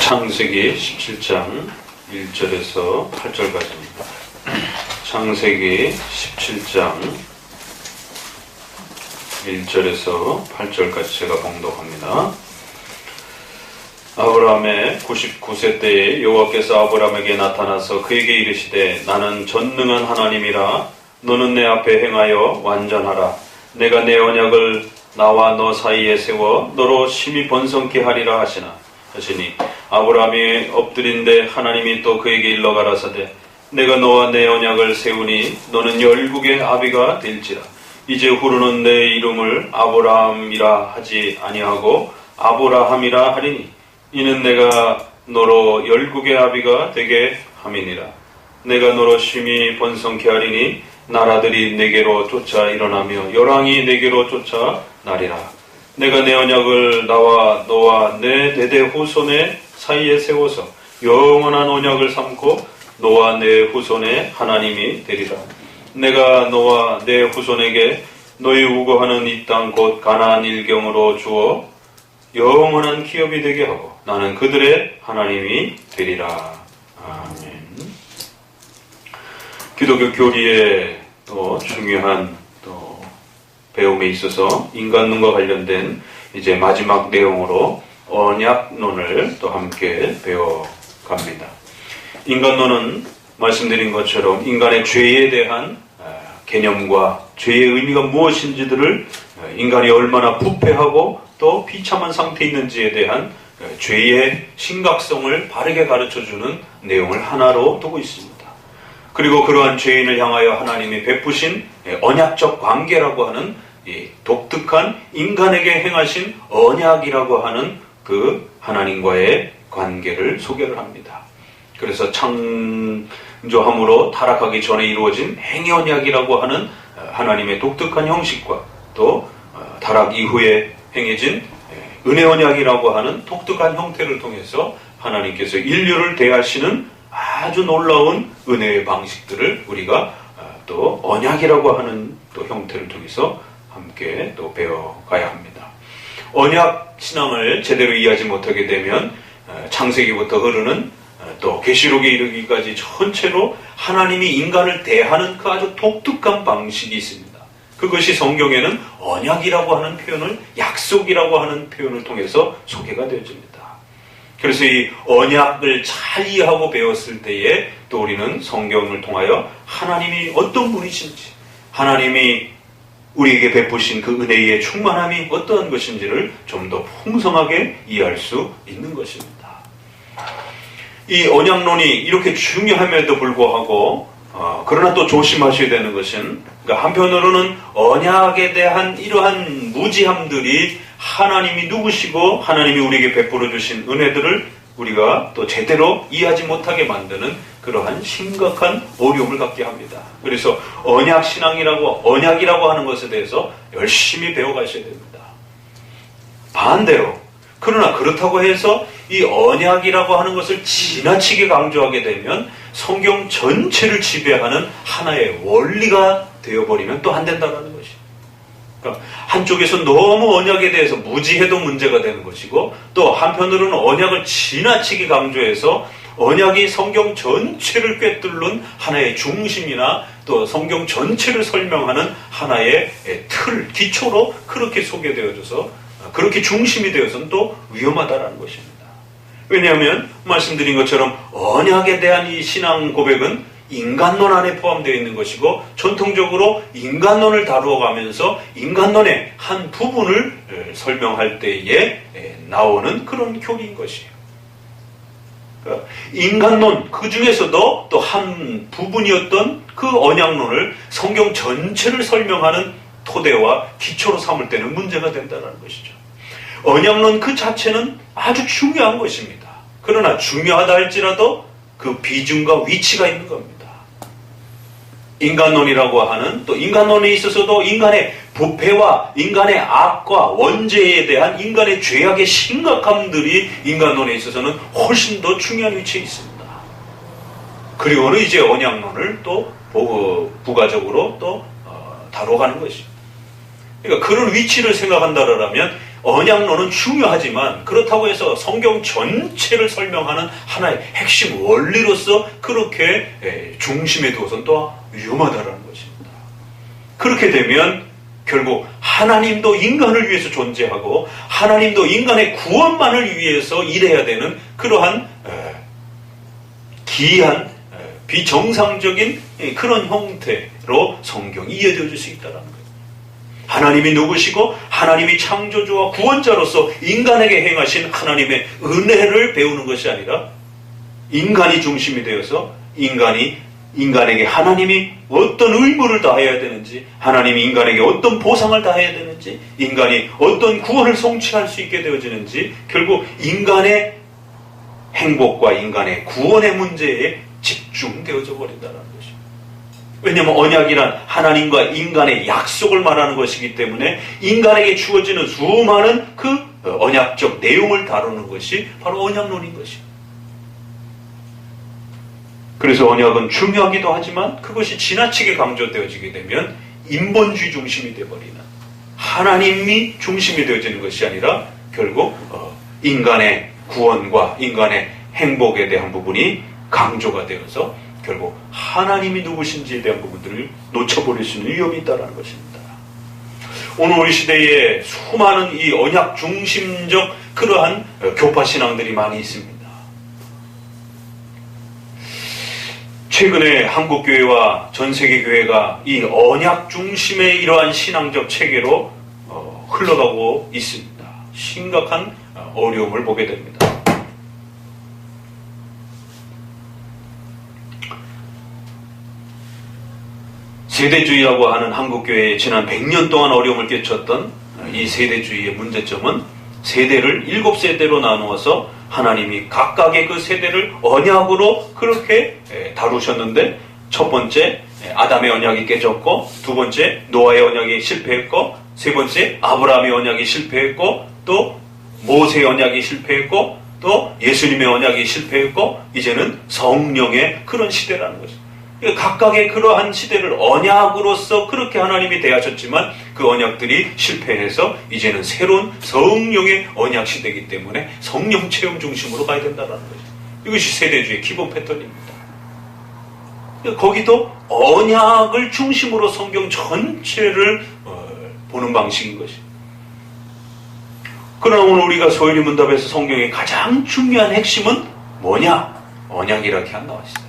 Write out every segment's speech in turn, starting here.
창세기 17장 1절에서 8절까지입니다. 창세기 17장 1절에서 8절까지 제가 봉독합니다. 아브라함의 99세 때에 여호와께서 아브라함에게 나타나서 그에게 이르시되 나는 전능한 하나님이라 너는 내 앞에 행하여 완전하라. 내가 내 언약을 나와 너 사이에 세워 너로 심히 번성케 하리라 하시니 아브라함이 엎드린데 하나님이 또 그에게 일러 가라사대 내가 너와 내 언약을 세우니 너는 열국의 아비가 될지라. 이제 후로는 내 이름을 아브라함이라 하지 아니하고 아브라함이라 하리니 이는 내가 너로 열국의 아비가 되게 함이니라. 내가 너로 심히 번성케 하리니 나라들이 내게로 쫓아 일어나며 열왕이 내게로 쫓아 나리라. 내가 내 언약을 나와 너와 내 대대 후손의 사이에 세워서 영원한 언약을 삼고 너와 내 후손의 하나님이 되리라. 내가 너와 내 후손에게 너희 우거하는 이 땅 곧 가나안 일경으로 주어 영원한 기업이 되게 하고 나는 그들의 하나님이 되리라. 아멘. 기독교 교리의 또 중요한 또 배움에 있어서 인간론과 관련된 이제 마지막 내용으로 언약론을 또 함께 배워갑니다. 인간론은 말씀드린 것처럼 인간의 죄에 대한 개념과 죄의 의미가 무엇인지들을 인간이 얼마나 부패하고 또 비참한 상태에 있는지에 대한 죄의 심각성을 바르게 가르쳐주는 내용을 하나로 두고 있습니다. 그리고 그러한 죄인을 향하여 하나님이 베푸신 언약적 관계라고 하는 이 독특한 인간에게 행하신 언약이라고 하는 그 하나님과의 관계를 소개를 합니다. 그래서 창조함으로 타락하기 전에 이루어진 행위언약이라고 하는 하나님의 독특한 형식과 또 타락 이후에 행해진 은혜언약이라고 하는 독특한 형태를 통해서 하나님께서 인류를 대하시는 아주 놀라운 은혜의 방식들을 우리가 또 언약이라고 하는 또 형태를 통해서 함께 또 배워가야 합니다. 언약 신앙을 제대로 이해하지 못하게 되면 창세기부터 흐르는 또 계시록에 이르기까지 전체로 하나님이 인간을 대하는 그 아주 독특한 방식이 있습니다. 그것이 성경에는 언약이라고 하는 표현을 약속이라고 하는 표현을 통해서 소개가 되어집니다. 그래서 이 언약을 잘 이해하고 배웠을 때에 또 우리는 성경을 통하여 하나님이 어떤 분이신지 하나님이 우리에게 베푸신 그 은혜의 충만함이 어떠한 것인지를 좀 더 풍성하게 이해할 수 있는 것입니다. 이 언약론이 이렇게 중요함에도 불구하고 그러나 또 조심하셔야 되는 것은 그러니까 한편으로는 언약에 대한 이러한 무지함들이 하나님이 누구시고 하나님이 우리에게 베풀어 주신 은혜들을 우리가 또 제대로 이해하지 못하게 만드는 그러한 심각한 어려움을 갖게 합니다. 그래서 언약이라고 하는 것에 대해서 열심히 배워가셔야 됩니다. 반대로 그러나 그렇다고 해서 이 언약이라고 하는 것을 지나치게 강조하게 되면 성경 전체를 지배하는 하나의 원리가 되어버리면 또 안 된다는 것이죠. 그러니까 한쪽에서 너무 언약에 대해서 무지해도 문제가 되는 것이고 또 한편으로는 언약을 지나치게 강조해서 언약이 성경 전체를 꿰뚫는 하나의 중심이나 또 성경 전체를 설명하는 하나의 틀, 기초로 그렇게 소개되어져서 그렇게 중심이 되어서는 또 위험하다라는 것입니다. 왜냐하면 말씀드린 것처럼 언약에 대한 이 신앙 고백은 인간론 안에 포함되어 있는 것이고 전통적으로 인간론을 다루어가면서 인간론의 한 부분을 설명할 때에 나오는 그런 교리인 것이에요. 그러니까 인간론 그 중에서도 또 한 부분이었던 그 언약론을 성경 전체를 설명하는 토대와 기초로 삼을 때는 문제가 된다는 것이죠. 언약론 그 자체는 아주 중요한 것입니다. 그러나 중요하다 할지라도 그 비중과 위치가 있는 겁니다. 인간론이라고 하는 또 인간론에 있어서도 인간의 부패와 인간의 악과 원죄에 대한 인간의 죄악의 심각함들이 인간론에 있어서는 훨씬 더 중요한 위치에 있습니다. 그리고는 이제 언약론을 또 부가적으로 또 다뤄가는 것입니다. 그러니까 그런 위치를 생각한다라면 언약론은 중요하지만 그렇다고 해서 성경 전체를 설명하는 하나의 핵심 원리로서 그렇게 중심에 두어서는 또 위험하다라는 것입니다. 그렇게 되면 결국 하나님도 인간을 위해서 존재하고 하나님도 인간의 구원만을 위해서 일해야 되는 그러한 기이한 비정상적인 그런 형태로 성경이 이어질 수 있다는 거예요. 하나님이 누구시고 하나님이 창조주와 구원자로서 인간에게 행하신 하나님의 은혜를 배우는 것이 아니라 인간이 중심이 되어서 인간에게 하나님이 어떤 의무를 다해야 되는지, 하나님이 인간에게 어떤 보상을 다해야 되는지, 인간이 어떤 구원을 성취할 수 있게 되어지는지, 결국 인간의 행복과 인간의 구원의 문제에 집중되어져 버린다는 것입니다. 왜냐하면 언약이란 하나님과 인간의 약속을 말하는 것이기 때문에 인간에게 주어지는 수많은 그 언약적 내용을 다루는 것이 바로 언약론인 것입니다. 그래서 언약은 중요하기도 하지만 그것이 지나치게 강조되어지게 되면 인본주의 중심이 되어버리는, 하나님이 중심이 되어지는 것이 아니라 결국 인간의 구원과 인간의 행복에 대한 부분이 강조가 되어서 결국 하나님이 누구신지에 대한 부분들을 놓쳐버릴 수 있는 위험이 있다는 것입니다. 오늘 우리 시대에 수많은 이 언약 중심적 그러한 교파 신앙들이 많이 있습니다. 최근에 한국교회와 전세계 교회가 이 언약 중심의 이러한 신앙적 체계로 흘러가고 있습니다. 심각한 어려움을 보게 됩니다. 세대주의라고 하는 한국교회에 지난 100년 동안 어려움을 끼쳤던 이 세대주의의 문제점은 세대를 7세대로 나누어서 하나님이 각각의 그 세대를 언약으로 그렇게 다루셨는데, 첫 번째 아담의 언약이 깨졌고, 두 번째 노아의 언약이 실패했고, 세 번째 아브라함의 언약이 실패했고, 또 모세의 언약이 실패했고, 또 예수님의 언약이 실패했고, 이제는 성령의 그런 시대라는 것입니다. 각각의 그러한 시대를 언약으로서 그렇게 하나님이 대하셨지만 그 언약들이 실패해서 이제는 새로운 성령의 언약 시대이기 때문에 성령 체험 중심으로 가야 된다는 거죠. 이것이 세대주의 기본 패턴입니다. 거기도 언약을 중심으로 성경 전체를 보는 방식인 것입니다. 그러나 오늘 우리가 소연이 문답에서 성경의 가장 중요한 핵심은 뭐냐? 언약이라고 안 나와 있어요.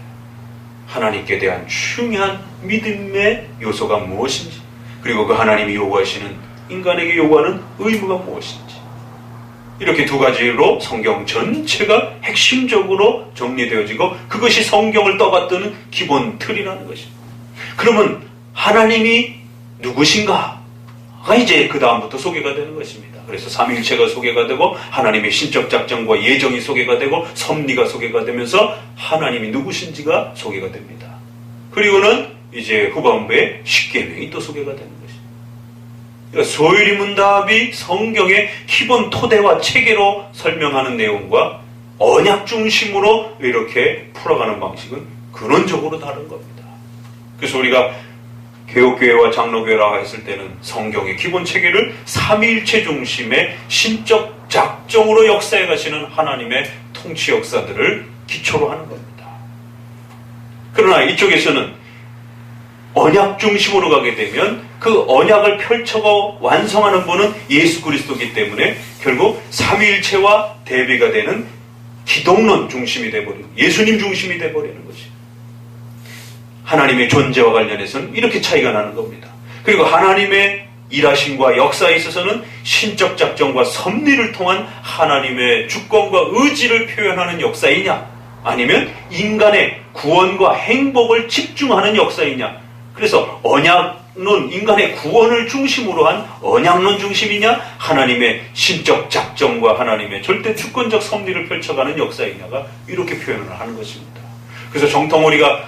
하나님께 대한 중요한 믿음의 요소가 무엇인지, 그리고 그 하나님이 요구하시는, 인간에게 요구하는 의무가 무엇인지, 이렇게 두 가지로 성경 전체가 핵심적으로 정리되어지고 그것이 성경을 떠받드는 기본 틀이라는 것입니다. 그러면 하나님이 누구신가가 이제 그 다음부터 소개가 되는 것입니다. 그래서 삼위일체가 소개가 되고 하나님의 신적 작정과 예정이 소개가 되고 섭리가 소개가 되면서 하나님이 누구신지가 소개가 됩니다. 그리고는 이제 후반부에 십계명이 또 소개가 되는 것입니다. 그러니까 소유리문답이 성경의 기본 토대와 체계로 설명하는 내용과 언약 중심으로 이렇게 풀어가는 방식은 근원적으로 다른 겁니다. 그래서 우리가 개혁교회와 장로교회라고 했을 때는 성경의 기본 체계를 삼위일체 중심의 신적 작정으로 역사해 가시는 하나님의 통치 역사들을 기초로 하는 겁니다. 그러나 이쪽에서는 언약 중심으로 가게 되면 그 언약을 펼쳐가 완성하는 분은 예수 그리스도이기 때문에 결국 삼위일체와 대비가 되는 기독론 중심이 되어버리는, 예수님 중심이 되어버리는 것입니다. 하나님의 존재와 관련해서는 이렇게 차이가 나는 겁니다. 그리고 하나님의 일하심과 역사에 있어서는 신적 작정과 섭리를 통한 하나님의 주권과 의지를 표현하는 역사이냐, 아니면 인간의 구원과 행복을 집중하는 역사이냐. 그래서 언약론, 인간의 구원을 중심으로 한 언약론 중심이냐, 하나님의 신적 작정과 하나님의 절대 주권적 섭리를 펼쳐가는 역사이냐가 이렇게 표현을 하는 것입니다. 그래서 정통 우리가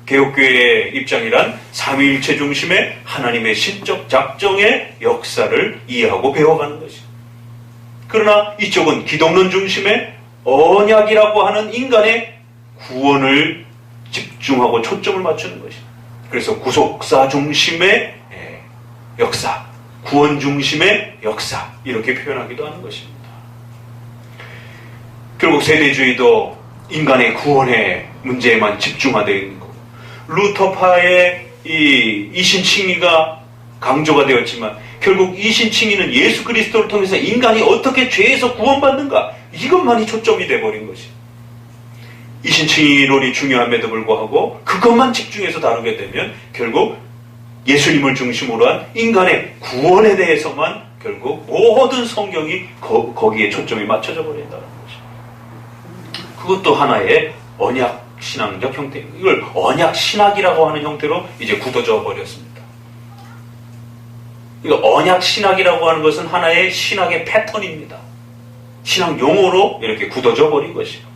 개혁교회의 입장이란 삼위일체 중심의 하나님의 신적 작정의 역사를 이해하고 배워가는 것입니다. 그러나 이쪽은 기독론 중심의 언약이라고 하는 인간의 구원을 집중하고 초점을 맞추는 것입니다. 그래서 구속사 중심의 역사, 구원 중심의 역사 이렇게 표현하기도 하는 것입니다. 결국 세대주의도 인간의 구원의 문제에만 집중화되어 있는 거고 루터파의 이 이신칭의가 강조가 되었지만 결국 이신칭의는 예수 그리스도를 통해서 인간이 어떻게 죄에서 구원받는가 이것만이 초점이 돼버린 것이 이신칭의론이 중요함에도 불구하고 그것만 집중해서 다루게 되면 결국 예수님을 중심으로 한 인간의 구원에 대해서만 결국 모든 성경이 거기에 초점이 맞춰져 버린다는 것이 그것도 하나의 언약 신앙적 형태 이걸 언약 신학이라고 하는 형태로 이제 굳어져 버렸습니다. 이거 언약 신학이라고 하는 것은 하나의 신학의 패턴입니다. 신학 용어로 이렇게 굳어져 버린 것이요.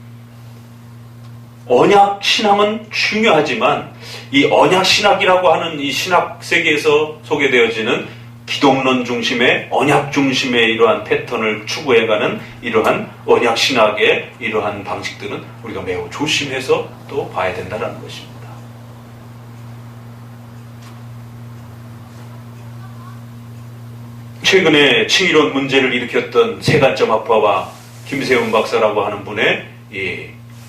언약 신앙은 중요하지만 이 언약 신학이라고 하는 이 신학 세계에서 소개되어지는 기독론 중심의 언약 중심의 이러한 패턴을 추구해가는 이러한 언약 신학의 이러한 방식들은 우리가 매우 조심해서 또 봐야 된다는 것입니다. 최근에 칭의론 문제를 일으켰던 세관점 학파와 김세훈 박사라고 하는 분의 이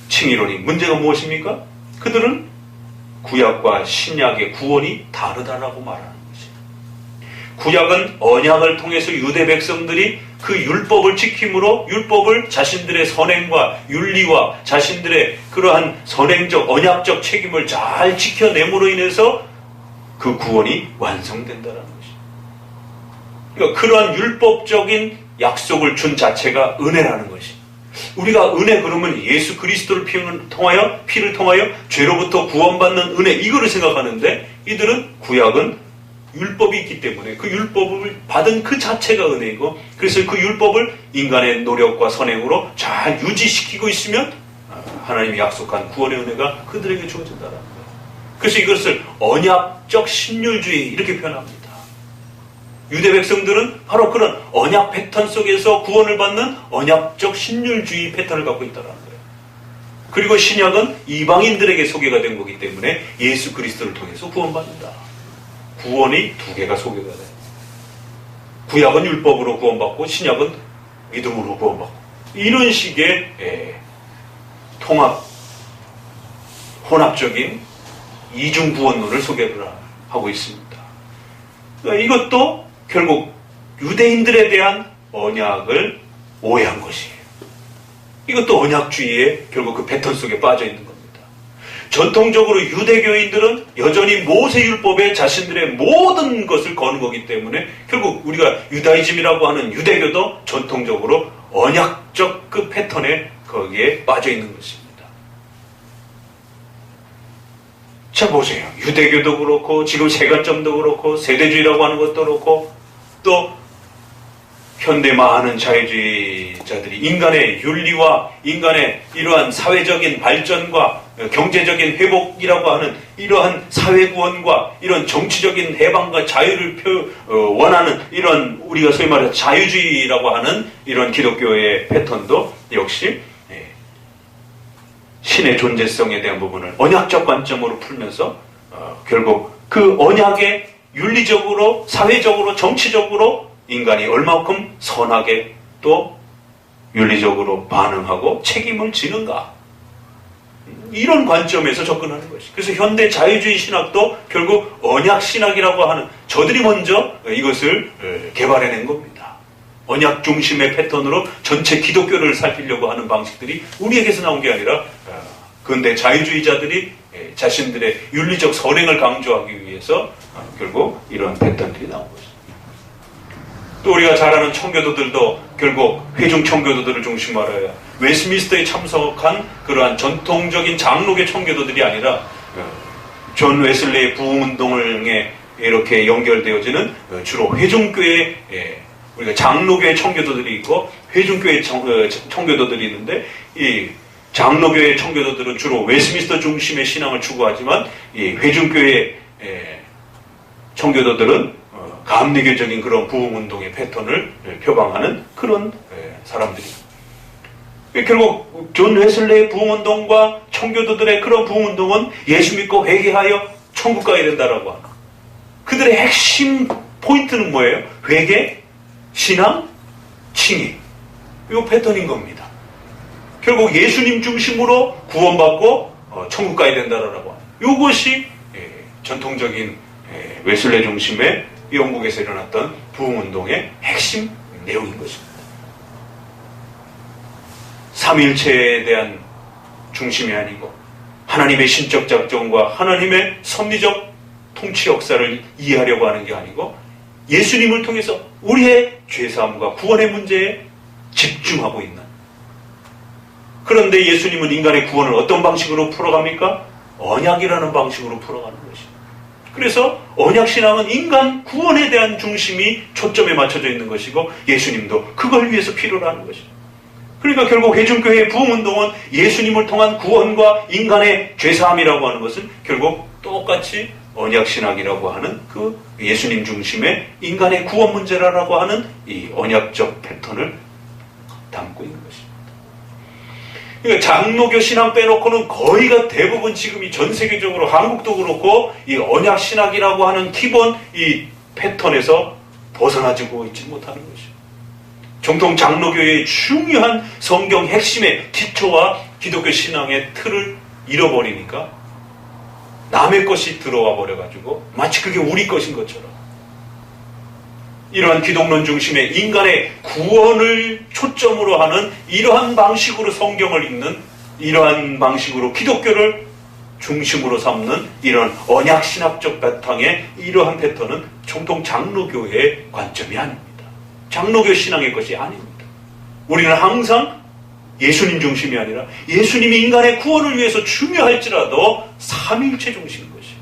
칭의론이 문제가 무엇입니까? 그들은 구약과 신약의 구원이 다르다라고 말하는 것이에요. 구약은 언약을 통해서 유대 백성들이 그 율법을 지킴으로 율법을 자신들의 선행과 윤리와 자신들의 그러한 선행적 언약적 책임을 잘 지켜냄으로 인해서 그 구원이 완성된다는 것이에요. 그러니까 그러한 율법적인 약속을 준 자체가 은혜라는 것이. 우리가 은혜 그러면 예수 그리스도를 피를 통하여 죄로부터 구원받는 은혜 이거를 생각하는데 이들은 구약은 율법이 있기 때문에 그 율법을 받은 그 자체가 은혜이고 그래서 그 율법을 인간의 노력과 선행으로 잘 유지시키고 있으면 하나님이 약속한 구원의 은혜가 그들에게 주어진다는 거예요. 그래서 이것을 언약적 신율주의 이렇게 표현합니다. 유대 백성들은 바로 그런 언약 패턴 속에서 구원을 받는 언약적 신율주의 패턴을 갖고 있다는 거예요. 그리고 신약은 이방인들에게 소개가 된 거기 때문에 예수 그리스도를 통해서 구원받는다. 구원이 두 개가 소개가 돼요. 구약은 율법으로 구원받고 신약은 믿음으로 구원받고 이런 식의 혼합적인 이중 구원론을 소개를 하고 있습니다. 이것도 결국 유대인들에 대한 언약을 오해한 것이에요. 이것도 언약주의의 결국 그 패턴 속에 빠져 있는 겁니다. 전통적으로 유대교인들은 여전히 모세율법에 자신들의 모든 것을 거는 거기 때문에 결국 우리가 유다이즘이라고 하는 유대교도 전통적으로 언약적 그 패턴에 거기에 빠져 있는 것입니다. 자 보세요. 유대교도 그렇고 지금 세관점도 그렇고 세대주의라고 하는 것도 그렇고 또 현대 많은 자유주의자들이 인간의 윤리와 인간의 이러한 사회적인 발전과 경제적인 회복이라고 하는 이러한 사회구원과 이런 정치적인 해방과 자유를 원하는 이런 우리가 소위 말해서 자유주의라고 하는 이런 기독교의 패턴도 역시 신의 존재성에 대한 부분을 언약적 관점으로 풀면서 결국 그 언약의 윤리적으로 사회적으로 정치적으로 인간이 얼마큼 선하게 또 윤리적으로 반응하고 책임을 지는가 이런 관점에서 접근하는 것이. 그래서 현대 자유주의 신학도 결국 언약 신학이라고 하는 저들이 먼저 이것을 개발해낸 겁니다. 언약 중심의 패턴으로 전체 기독교를 살피려고 하는 방식들이 우리에게서 나온 게 아니라 근대 자유주의자들이 자신들의 윤리적 선행을 강조하기 위해서 결국 이런 패턴들이 나온 것입니다. 또 우리가 잘 아는 청교도들도 결국 회중 청교도들을 중심으로 하여 웨스트민스터에 참석한 그러한 전통적인 장로교 청교도들이 아니라 존 웨슬리의 부흥운동에 이렇게 연결되어지는 주로 회중교회 우리가 장로교회 청교도들이 있고 회중교회 청교도들이 있는데 이 장로교회 청교도들은 주로 웨스트민스터 중심의 신앙을 추구하지만 이 회중교회 청교도들은 감리교적인 그런 부흥운동의 패턴을 표방하는 그런 사람들입니다. 결국 존 웨슬리의 부흥운동과 청교도들의 그런 부흥운동은 예수 믿고 회개하여 천국 가야 된다라고 하는 그들의 핵심 포인트는 뭐예요? 회개, 신앙, 칭의. 이 패턴인 겁니다. 결국 예수님 중심으로 구원받고 천국 가야 된다라고 하는 이것이 전통적인 웨슬레 중심의 영국에서 일어났던 부흥운동의 핵심 내용인 것입니다. 삼위일체에 대한 중심이 아니고 하나님의 신적 작정과 하나님의 섭리적 통치 역사를 이해하려고 하는 게 아니고 예수님을 통해서 우리의 죄사함과 구원의 문제에 집중하고 있는, 그런데 예수님은 인간의 구원을 어떤 방식으로 풀어갑니까? 언약이라는 방식으로 풀어가는 것입니다. 그래서 언약신앙은 인간 구원에 대한 중심이 초점에 맞춰져 있는 것이고 예수님도 그걸 위해서 필요로 하는 것입니다. 그러니까 결국 회중교회의 부흥운동은 예수님을 통한 구원과 인간의 죄사함이라고 하는 것은 결국 똑같이 언약신앙이라고 하는 그 예수님 중심의 인간의 구원 문제라고 하는 이 언약적 패턴을 담고 있는 것입니다. 그러니까 장로교 신앙 빼놓고는 거의가 대부분 지금 이 전 세계적으로 한국도 그렇고 이 언약신학이라고 하는 기본 이 패턴에서 벗어나지고 있지 못하는 것이죠. 정통 장로교의 중요한 성경 핵심의 기초와 기독교 신앙의 틀을 잃어버리니까 남의 것이 들어와 버려가지고 마치 그게 우리 것인 것처럼 이러한 기독론 중심의 인간의 구원을 초점으로 하는 이러한 방식으로 성경을 읽는, 이러한 방식으로 기독교를 중심으로 삼는 이런 언약신학적 바탕의 이러한 패턴은 정통 장로교의 관점이 아닙니다. 장로교 신앙의 것이 아닙니다. 우리는 항상 예수님 중심이 아니라 예수님이 인간의 구원을 위해서 중요할지라도 삼위일체 중심인 것이에요.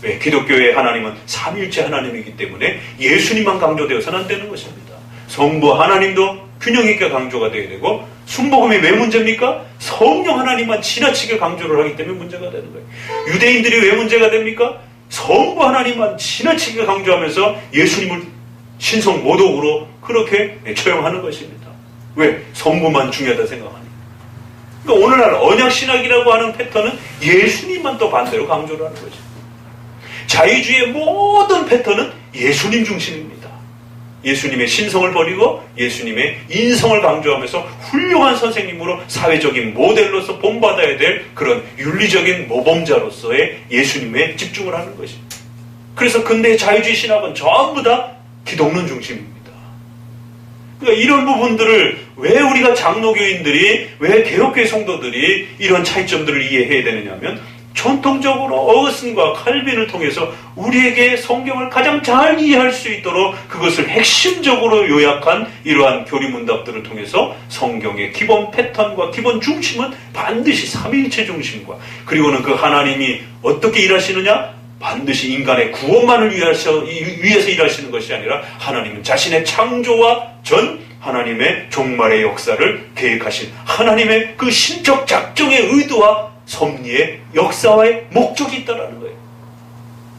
왜? 기독교의 하나님은 삼위일체 하나님이기 때문에 예수님만 강조되어서는 안 되는 것입니다. 성부 하나님도 균형 있게 강조가 되어야 되고, 순복음이 왜 문제입니까? 성령 하나님만 지나치게 강조를 하기 때문에 문제가 되는 거예요. 유대인들이 왜 문제가 됩니까? 성부 하나님만 지나치게 강조하면서 예수님을 신성 모독으로 그렇게 처형하는 것입니다. 왜? 성부만 중요하다 생각하니까. 그러니까 오늘날 언약신학이라고 하는 패턴은 예수님만 또 반대로 강조를 하는 거죠. 자유주의의 모든 패턴은 예수님 중심입니다. 예수님의 신성을 버리고 예수님의 인성을 강조하면서 훌륭한 선생님으로 사회적인 모델로서 본받아야 될 그런 윤리적인 모범자로서의 예수님에 집중을 하는 것입니다. 그래서 근대의 자유주의 신학은 전부 다 기독론 중심입니다. 그러니까 이런 부분들을 왜 우리가 장로교인들이, 왜 개혁교회 성도들이 이런 차이점들을 이해해야 되느냐 하면 전통적으로 어거스틴과 칼빈을 통해서 우리에게 성경을 가장 잘 이해할 수 있도록 그것을 핵심적으로 요약한 이러한 교리문답들을 통해서 성경의 기본 패턴과 기본 중심은 반드시 삼위일체 중심과, 그리고는 그 하나님이 어떻게 일하시느냐? 반드시 인간의 구원만을 위해서 일하시는 것이 아니라 하나님은 자신의 창조와 전 하나님의 종말의 역사를 계획하신 하나님의 그 신적 작정의 의도와 섭리의 역사와의 목적이 있다는 거예요.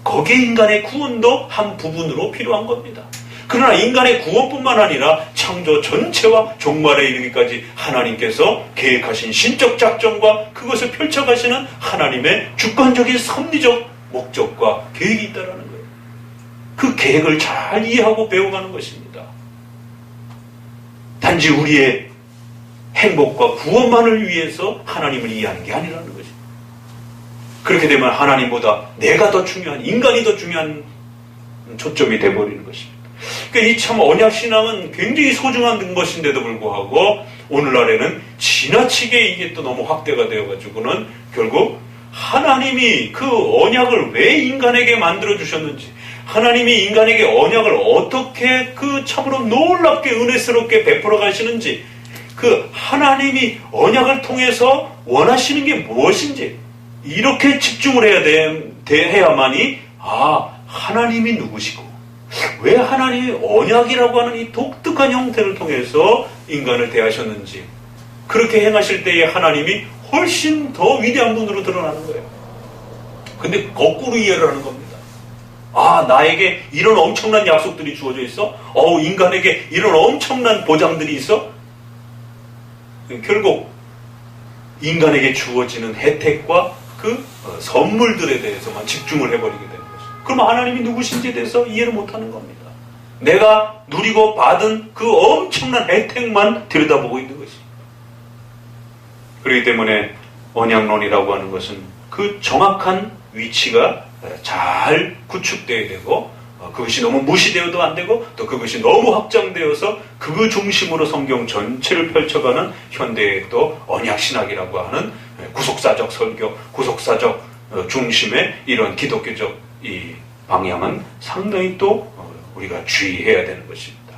거기에 인간의 구원도 한 부분으로 필요한 겁니다. 그러나 인간의 구원뿐만 아니라 창조 전체와 종말에 이르기까지 하나님께서 계획하신 신적 작정과 그것을 펼쳐가시는 하나님의 주권적인 섭리적 목적과 계획이 있다는 거예요. 그 계획을 잘 이해하고 배워가는 것입니다. 단지 우리의 행복과 구원만을 위해서 하나님을 이해하는 게 아니라는 거죠. 그렇게 되면 하나님보다 내가 더 중요한, 인간이 더 중요한 초점이 돼버리는 것입니다. 그러니까 이 참 언약신앙은 굉장히 소중한 것인데도 불구하고 오늘날에는 지나치게 이게 또 너무 확대가 되어가지고는 결국 하나님이 그 언약을 왜 인간에게 만들어주셨는지, 하나님이 인간에게 언약을 어떻게 그 참으로 놀랍게 은혜스럽게 베풀어 가시는지, 그 하나님이 언약을 통해서 원하시는 게 무엇인지 이렇게 집중을 해야만이 하나님이 누구시고 왜 하나님이 언약이라고 하는 이 독특한 형태를 통해서 인간을 대하셨는지, 그렇게 행하실 때에 하나님이 훨씬 더 위대한 분으로 드러나는 거예요. 근데 거꾸로 이해를 하는 겁니다. 나에게 이런 엄청난 약속들이 주어져 있어? 인간에게 이런 엄청난 보장들이 있어? 결국 인간에게 주어지는 혜택과 그 선물들에 대해서만 집중을 해버리게 되는 것입니다. 그럼 하나님이 누구신지에 대해서 이해를 못하는 겁니다. 내가 누리고 받은 그 엄청난 혜택만 들여다보고 있는 것입니다. 그렇기 때문에 언약론이라고 하는 것은 그 정확한 위치가 잘 구축되어야 되고, 그것이 너무 무시되어도 안 되고, 또 그것이 너무 확장되어서 그 중심으로 성경 전체를 펼쳐가는 현대의 또 언약신학이라고 하는 구속사적 설교, 구속사적 중심의 이런 기독교적 이 방향은 상당히 또 우리가 주의해야 되는 것입니다.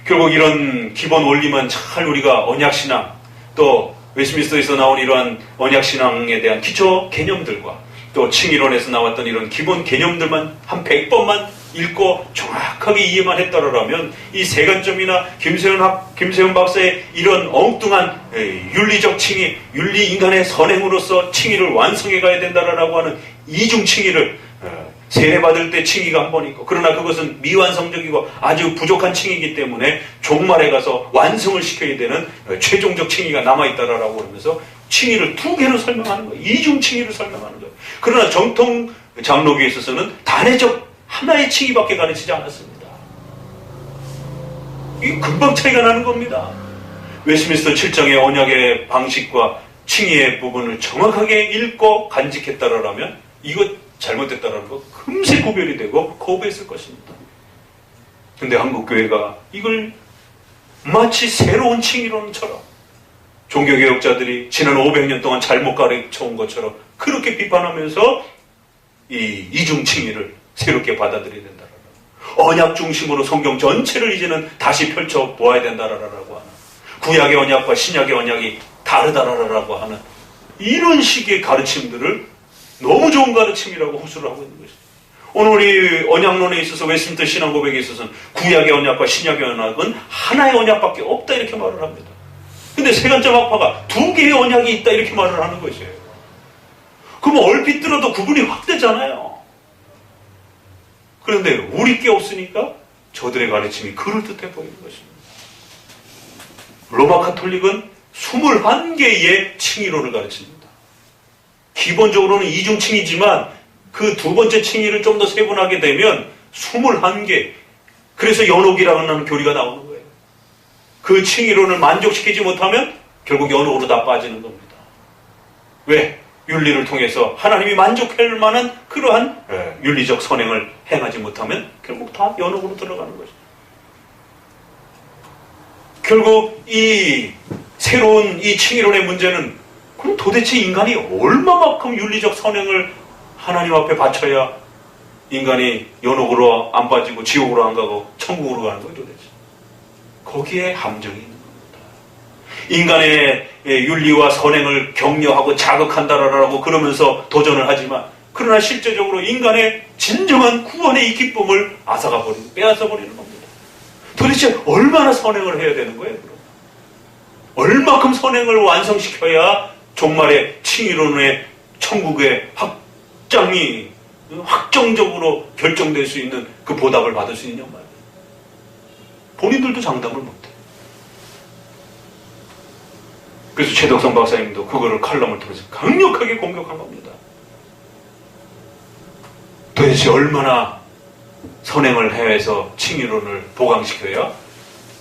결국 이런 기본 원리만 잘 우리가 언약신앙, 또 웨스트민스터에서 나온 이러한 언약신앙에 대한 기초 개념들과 또 칭의론에서 나왔던 이런 기본 개념들만 한 100번만 읽고 정확하게 이해만 했다라면 이 세관점이나 김세현 박사의 이런 엉뚱한 윤리적 칭의, 윤리 인간의 선행으로서 칭의를 완성해 가야 된다라고 하는 이중 칭의를 세례받을 때 칭의가 한 번 있고, 그러나 그것은 미완성적이고 아주 부족한 칭의이기 때문에 종말에 가서 완성을 시켜야 되는 최종적 칭의가 남아있다라고 하면서 칭의를 두 개로 설명하는 거예요. 이중 칭의를 설명하는 거예요. 그러나 정통 장로교에 있어서는 단회적 하나의 칭의밖에 가르치지 않았습니다. 이게 금방 차이가 나는 겁니다. 웨스트민스터 7장의 언약의 방식과 칭의의 부분을 정확하게 읽고 간직했다라면 이거 잘못됐다라는 거 금세 구별이 되고 거부했을 것입니다. 근데 한국교회가 이걸 마치 새로운 칭의론처럼 종교개혁자들이 지난 500년 동안 잘못 가르쳐온 것처럼 그렇게 비판하면서 이 이중칭의를 새롭게 받아들여야 된다라고, 언약 중심으로 성경 전체를 이제는 다시 펼쳐보아야 된다라고 하는, 구약의 언약과 신약의 언약이 다르다라고 하는 이런 식의 가르침들을 너무 좋은 가르침이라고 호소를 하고 있는 것입니다. 오늘 우리 언약론에 있어서 웨스트민스터 신앙 고백에 있어서는 구약의 언약과 신약의 언약은 하나의 언약밖에 없다 이렇게 말을 합니다. 근데 세관점 학파가 두 개의 언약이 있다 이렇게 말을 하는 것이에요. 그럼 얼핏 들어도 구분이 확 되잖아요. 그런데 우리 게 없으니까 저들의 가르침이 그럴듯해 보이는 것입니다. 로마 카톨릭은 21개의 칭의론을 가르칩니다. 기본적으로는 이중칭의지만 그 두 번째 칭의를 좀 더 세분하게 되면 21개, 그래서 연옥이라고 하는 교리가 나오는 거예요. 그 칭의론을 만족시키지 못하면 결국 연옥으로 다 빠지는 겁니다. 왜? 윤리를 통해서 하나님이 만족할 만한 그러한 윤리적 선행을 행하지 못하면 결국 다 연옥으로 들어가는 거죠. 결국 이 새로운 이 칭의론의 문제는, 그럼 도대체 인간이 얼마만큼 윤리적 선행을 하나님 앞에 바쳐야 인간이 연옥으로 안 빠지고 지옥으로 안 가고 천국으로 가는 거예요 도대체. 거기에 함정이 있는 겁니다. 인간의 윤리와 선행을 격려하고 자극한다라고 그러면서 도전을 하지만, 그러나 실제적으로 인간의 진정한 구원의 이 기쁨을 앗아가버리고 빼앗아버리는 겁니다. 도대체 얼마나 선행을 해야 되는 거예요? 그럼? 얼마큼 선행을 완성시켜야 종말의 칭의론의 천국의 확장이 확정적으로 결정될 수 있는 그 보답을 받을 수 있냐 말이에요. 본인들도 장담을 못해요. 그래서 최덕성 박사님도 그거를 칼럼을 통해서 강력하게 공격한 겁니다. 도대체 얼마나 선행을 해서 칭의론을 보강시켜야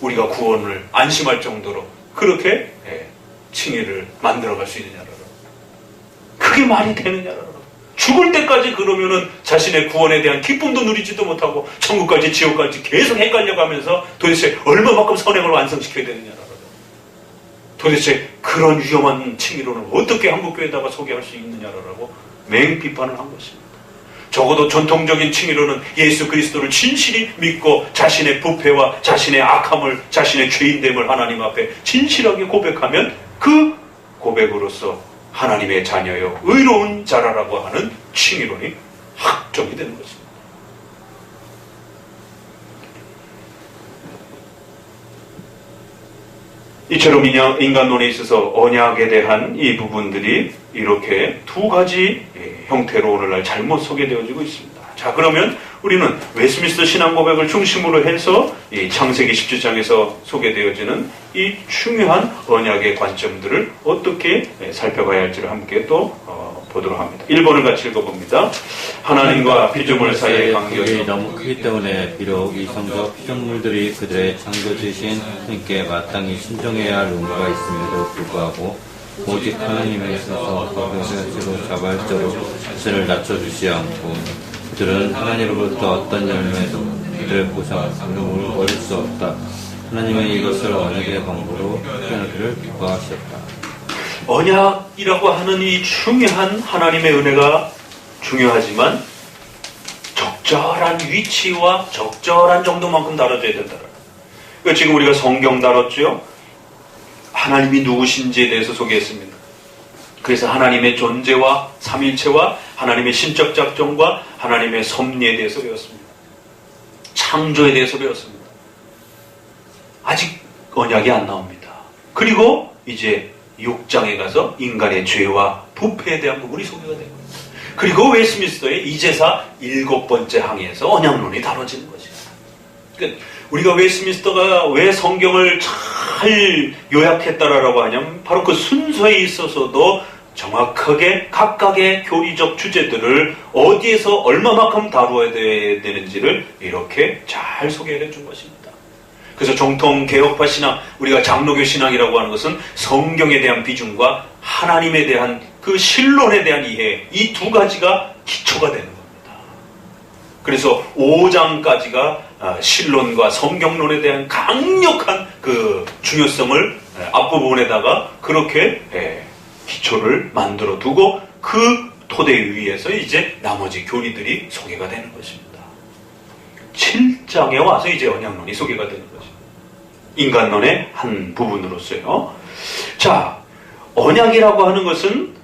우리가 구원을 안심할 정도로 그렇게 칭의를 만들어갈 수 있느냐라고. 그게 말이 되느냐라고. 죽을 때까지 그러면은 자신의 구원에 대한 기쁨도 누리지도 못하고 천국까지 지옥까지 계속 헷갈려가면서 도대체 얼마만큼 선행을 완성시켜야 되느냐라고. 도대체 그런 위험한 칭의론을 어떻게 한국교회에다가 소개할 수 있느냐라고 맹비판을 한 것입니다. 적어도 전통적인 칭의론은 예수 그리스도를 진실히 믿고 자신의 부패와 자신의 악함을, 자신의 죄인됨을 하나님 앞에 진실하게 고백하면 그 고백으로서 하나님의 자녀여 의로운 자라라고 하는 칭의론이 확정이 되는 것입니다. 이처럼 인간론에 있어서 언약에 대한 이 부분들이 이렇게 두 가지 형태로 오늘날 잘못 소개되어지고 있습니다. 자, 그러면 우리는 웨스민스터 신앙 고백을 중심으로 해서 이 창세기 17장에서 소개되어지는 이 중요한 언약의 관점들을 어떻게 살펴가야 할지를 함께 또 보도록 합니다. 1번을 같이 읽어봅니다. 하나님과 피조물 사이의 관계가 너무 크기 때문에 비록 이 성적 피조물들이 그들의 창조주신 하나님께 마땅히 순종해야 할 의무가 있음에도 불구하고 오직 하나님의 있어서 법에서 자발적으로 자신을 낮춰주지 않고 그들은 하나님으로부터 어떤 열매도 그들의 보상을 얻을 수 없다. 하나님은 이것을 언약의 방법으로 표현하기를 기뻐하셨다. 언약이라고 하는 이 중요한 하나님의 은혜가 중요하지만 적절한 위치와 적절한 정도만큼 다뤄져야 된다. 그러니까 지금 우리가 성경 다뤘죠. 하나님이 누구신지에 대해서 소개했습니다. 그래서 하나님의 존재와 삼일체와 하나님의 신적 작정과 하나님의 섭리에 대해서 배웠습니다. 창조에 대해서 배웠습니다. 아직 언약이 안 나옵니다. 그리고 이제 6장에 가서 인간의 죄와 부패에 대한 부분이 소개가 되고 그리고 웨스민스터의 이제사 7번째 항에서 언약론이 다뤄지는 것입니다. 그러니까 우리가 웨스민스터가 왜 성경을 잘 요약했다라고 하냐면 바로 그 순서에 있어서도 정확하게 각각의 교리적 주제들을 어디에서 얼마만큼 다루어야 되는지를 이렇게 잘 소개해 준 것입니다. 그래서 정통 개혁파 신앙, 우리가 장로교 신앙이라고 하는 것은 성경에 대한 비중과 하나님에 대한 그 신론에 대한 이해, 이 두 가지가 기초가 되는 겁니다. 그래서 5장까지가 신론과 성경론에 대한 강력한 그 중요성을 앞부분에다가 그렇게 기초를 만들어 두고 그 토대 위에서 이제 나머지 교리들이 소개가 되는 것입니다. 7장에 와서 이제 언약론이 소개가 되는 거죠. 인간론의 한 부분으로서요. 자, 언약이라고 하는 것은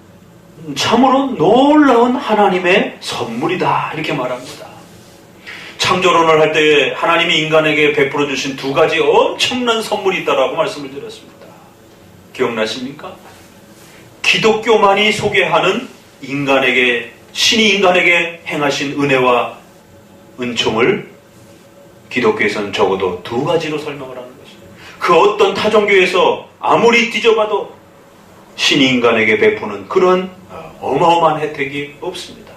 참으로 놀라운 하나님의 선물이다 이렇게 말합니다. 창조론을 할 때 하나님이 인간에게 베풀어 주신 두 가지 엄청난 선물이 있다라고 말씀을 드렸습니다. 기억나십니까? 기독교만이 소개하는 신이 인간에게 행하신 은혜와 은총을 기독교에서는 적어도 두 가지로 설명을 하는 것입니다. 그 어떤 타종교에서 아무리 뒤져봐도 신이 인간에게 베푸는 그런 어마어마한 혜택이 없습니다.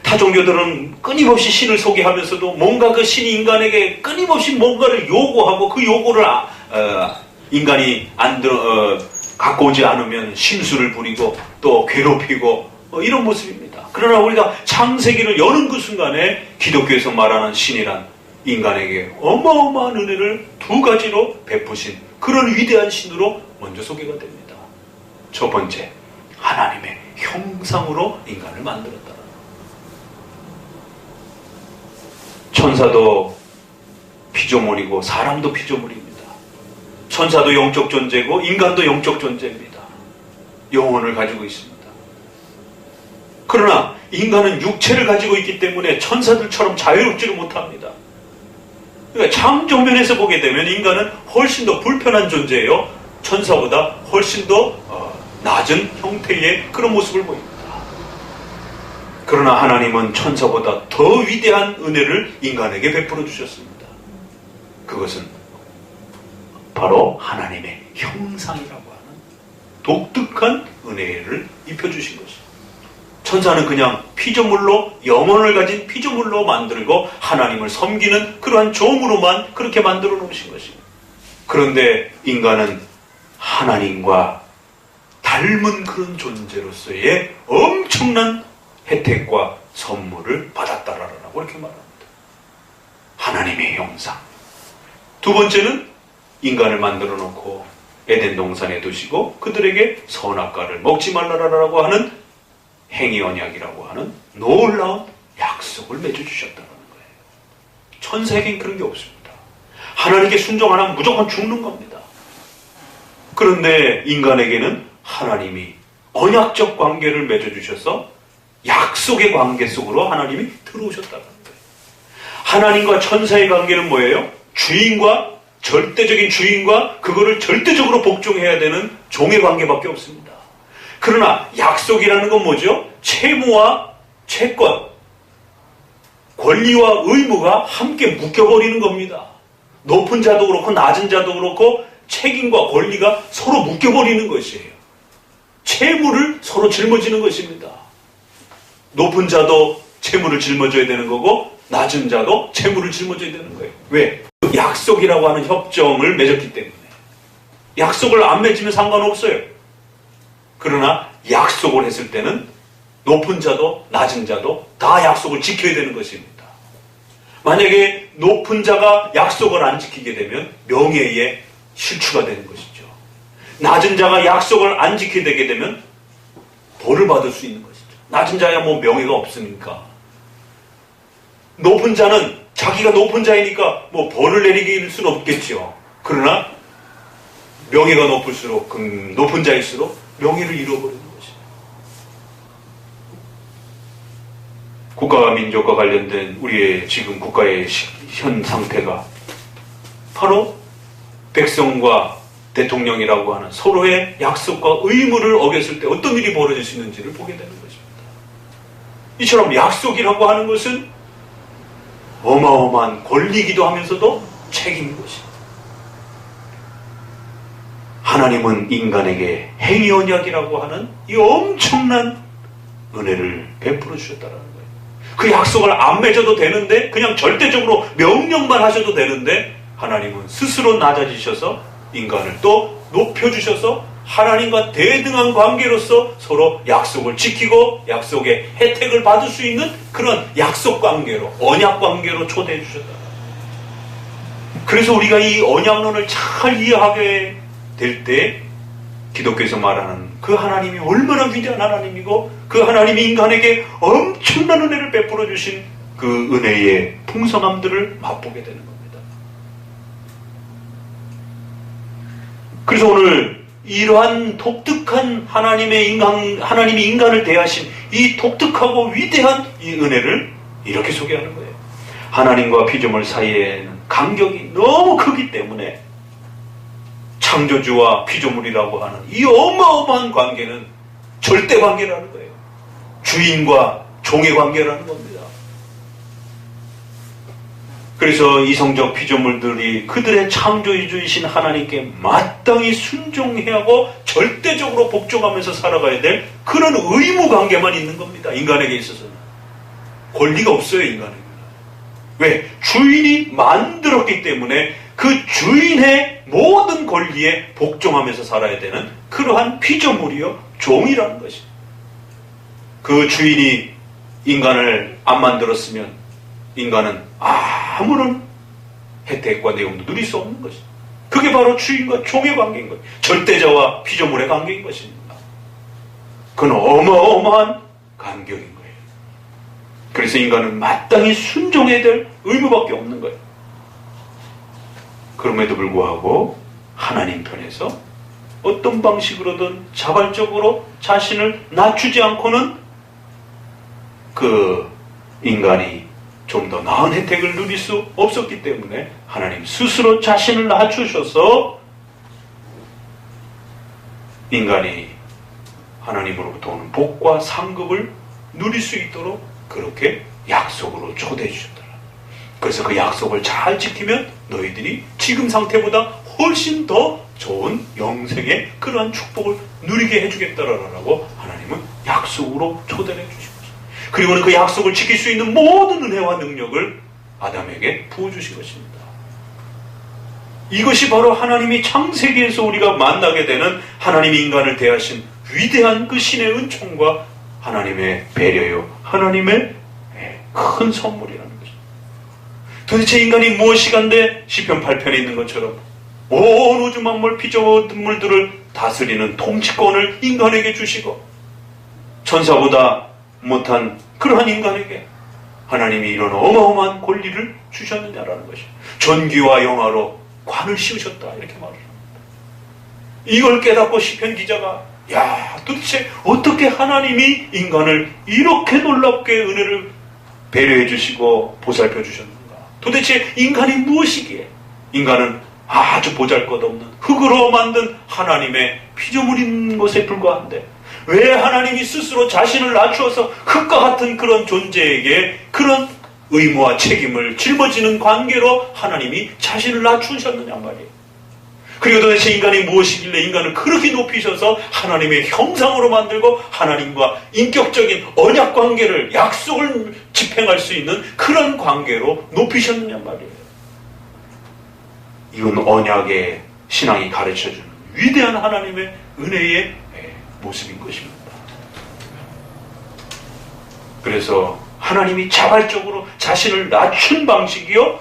타종교들은 끊임없이 신을 소개하면서도 뭔가 그 신이 인간에게 끊임없이 뭔가를 요구하고 그 요구를 인간이 갖고 오지 않으면 심술을 부리고 또 괴롭히고 이런 모습입니다. 그러나 우리가 창세기를 여는 그 순간에 기독교에서 말하는 신이란 인간에게 어마어마한 은혜를 두 가지로 베푸신 그런 위대한 신으로 먼저 소개가 됩니다. 첫 번째, 하나님의 형상으로 인간을 만들었다. 천사도 피조물이고 사람도 피조물입니다. 천사도 영적 존재고 인간도 영적 존재입니다. 영혼을 가지고 있습니다. 그러나 인간은 육체를 가지고 있기 때문에 천사들처럼 자유롭지를 못합니다. 그러니까 창조면에서 보게 되면 인간은 훨씬 더 불편한 존재예요. 천사보다 훨씬 더 낮은 형태의 그런 모습을 보입니다. 그러나 하나님은 천사보다 더 위대한 은혜를 인간에게 베풀어 주셨습니다. 그것은 바로 하나님의 형상이라고 하는 독특한 은혜를 입혀주신 것입니다. 천사는 그냥 피조물로 영혼을 가진 피조물로 만들고 하나님을 섬기는 그러한 종으로만 그렇게 만들어 놓으신 것입니다. 그런데 인간은 하나님과 닮은 그런 존재로서의 엄청난 혜택과 선물을 받았다라고 이렇게 말합니다. 하나님의 형상. 두 번째는 인간을 만들어 놓고 에덴 동산에 두시고 그들에게 선악과를 먹지 말라라고 하는 행위 언약이라고 하는 놀라운 약속을 맺어주셨다는 거예요. 천사에겐 그런 게 없습니다. 하나님께 순종 안 하면 무조건 죽는 겁니다. 그런데 인간에게는 하나님이 언약적 관계를 맺어주셔서 약속의 관계 속으로 하나님이 들어오셨다는 거예요. 하나님과 천사의 관계는 뭐예요? 절대적인 주인과 그거를 절대적으로 복종해야 되는 종의 관계밖에 없습니다. 그러나 약속이라는 건 뭐죠? 채무와 채권. 권리와 의무가 함께 묶여버리는 겁니다. 높은 자도 그렇고 낮은 자도 그렇고 책임과 권리가 서로 묶여버리는 것이에요. 채무를 서로 짊어지는 것입니다. 높은 자도 채무를 짊어져야 되는 거고 낮은 자도 채무를 짊어져야 되는 거예요. 왜? 약속이라고 하는 협정을 맺었기 때문에. 약속을 안 맺으면 상관없어요. 그러나 약속을 했을 때는 높은 자도 낮은 자도 다 약속을 지켜야 되는 것입니다. 만약에 높은 자가 약속을 안 지키게 되면 명예의 실추가 되는 것이죠. 낮은 자가 약속을 안 지키게 되면 벌을 받을 수 있는 것이죠. 낮은 자야 뭐 명예가 없으니까. 높은 자는 자기가 높은 자이니까 뭐 벌을 내리길 수는 없겠죠. 그러나 명예가 높을수록 높은 자일수록 명예를 잃어버리는 것이죠. 국가와 민족과 관련된 우리의 지금 국가의 현 상태가 바로 백성과 대통령이라고 하는 서로의 약속과 의무를 어겼을 때 어떤 일이 벌어질 수 있는지를 보게 되는 것입니다. 이처럼 약속이라고 하는 것은 어마어마한 권리이기도 하면서도 책임인 것입니다. 하나님은 인간에게 행위 언약이라고 하는 이 엄청난 은혜를 베풀어 주셨다는 거예요. 그 약속을 안 맺어도 되는데 그냥 절대적으로 명령만 하셔도 되는데 하나님은 스스로 낮아지셔서 인간을 또 높여주셔서 하나님과 대등한 관계로서 서로 약속을 지키고 약속의 혜택을 받을 수 있는 그런 약속 관계로 언약 관계로 초대해 주셨다. 그래서 우리가 이 언약론을 잘 이해하게 될 때 기독교에서 말하는 그 하나님이 얼마나 위대한 하나님이고 그 하나님이 인간에게 엄청난 은혜를 베풀어 주신 그 은혜의 풍성함들을 맛보게 되는 겁니다. 그래서 오늘 이러한 독특한 하나님이 인간을 대하신 이 독특하고 위대한 이 은혜를 이렇게 소개하는 거예요. 하나님과 피조물 사이에는 간격이 너무 크기 때문에 창조주와 피조물이라고 하는 이 어마어마한 관계는 절대 관계라는 거예요. 주인과 종의 관계라는 겁니다. 그래서 이성적 피조물들이 그들의 창조주이신 하나님께 마땅히 순종해야 하고 절대적으로 복종하면서 살아가야 될 그런 의무 관계만 있는 겁니다. 인간에게 있어서는. 권리가 없어요, 인간에게. 왜? 주인이 만들었기 때문에 그 주인의 모든 권리에 복종하면서 살아야 되는 그러한 피조물이요, 종이라는 것입니다. 그 주인이 인간을 안 만들었으면 인간은 아무런 혜택과 내용도 누릴 수 없는 것입니다. 그게 바로 주인과 종의 관계인 거예요. 절대자와 피조물의 관계인 것입니다. 그건 어마어마한 간격인 거예요. 그래서 인간은 마땅히 순종해야 될 의무밖에 없는 거예요. 그럼에도 불구하고 하나님 편에서 어떤 방식으로든 자발적으로 자신을 낮추지 않고는 그 인간이 좀 더 나은 혜택을 누릴 수 없었기 때문에 하나님 스스로 자신을 낮추셔서 인간이 하나님으로부터 오는 복과 상급을 누릴 수 있도록 그렇게 약속으로 초대해 주셨더라. 그래서 그 약속을 잘 지키면 너희들이 지금 상태보다 훨씬 더 좋은 영생의 그러한 축복을 누리게 해주겠다라고 하나님은 약속으로 초대해 주신 것입니다. 그리고는 그 약속을 지킬 수 있는 모든 은혜와 능력을 아담에게 부어주신 것입니다. 이것이 바로 하나님이 창세기에서 우리가 만나게 되는 하나님이 인간을 대하신 위대한 그 신의 은총과 하나님의 배려요, 하나님의 큰 선물이라는 것입니다. 도대체 인간이 무엇이간데 시편 8편에 있는 것처럼 온 우주 만물 피조물들을 다스리는 통치권을 인간에게 주시고 천사보다 못한 그러한 인간에게 하나님이 이런 어마어마한 권리를 주셨느냐라는 것이에요. 존귀와 영화로 관을 씌우셨다 이렇게 말을 합니다. 이걸 깨닫고 시편 기자가 야, 도대체 어떻게 하나님이 인간을 이렇게 놀랍게 은혜를 배려해 주시고 보살펴 주셨는가? 도대체 인간이 무엇이기에? 인간은 아주 보잘것없는 흙으로 만든 하나님의 피조물인 것에 불과한데 왜 하나님이 스스로 자신을 낮추어서 흙과 같은 그런 존재에게 그런 의무와 책임을 짊어지는 관계로 하나님이 자신을 낮추셨느냐 말이에요. 그리고 도대체 인간이 무엇이길래 인간을 그렇게 높이셔서 하나님의 형상으로 만들고 하나님과 인격적인 언약 관계를, 약속을 집행할 수 있는 그런 관계로 높이셨느냐 말이에요. 이건 언약의 신앙이 가르쳐주는 위대한 하나님의 은혜의 모습인 것입니다. 그래서 하나님이 자발적으로 자신을 낮춘 방식이요,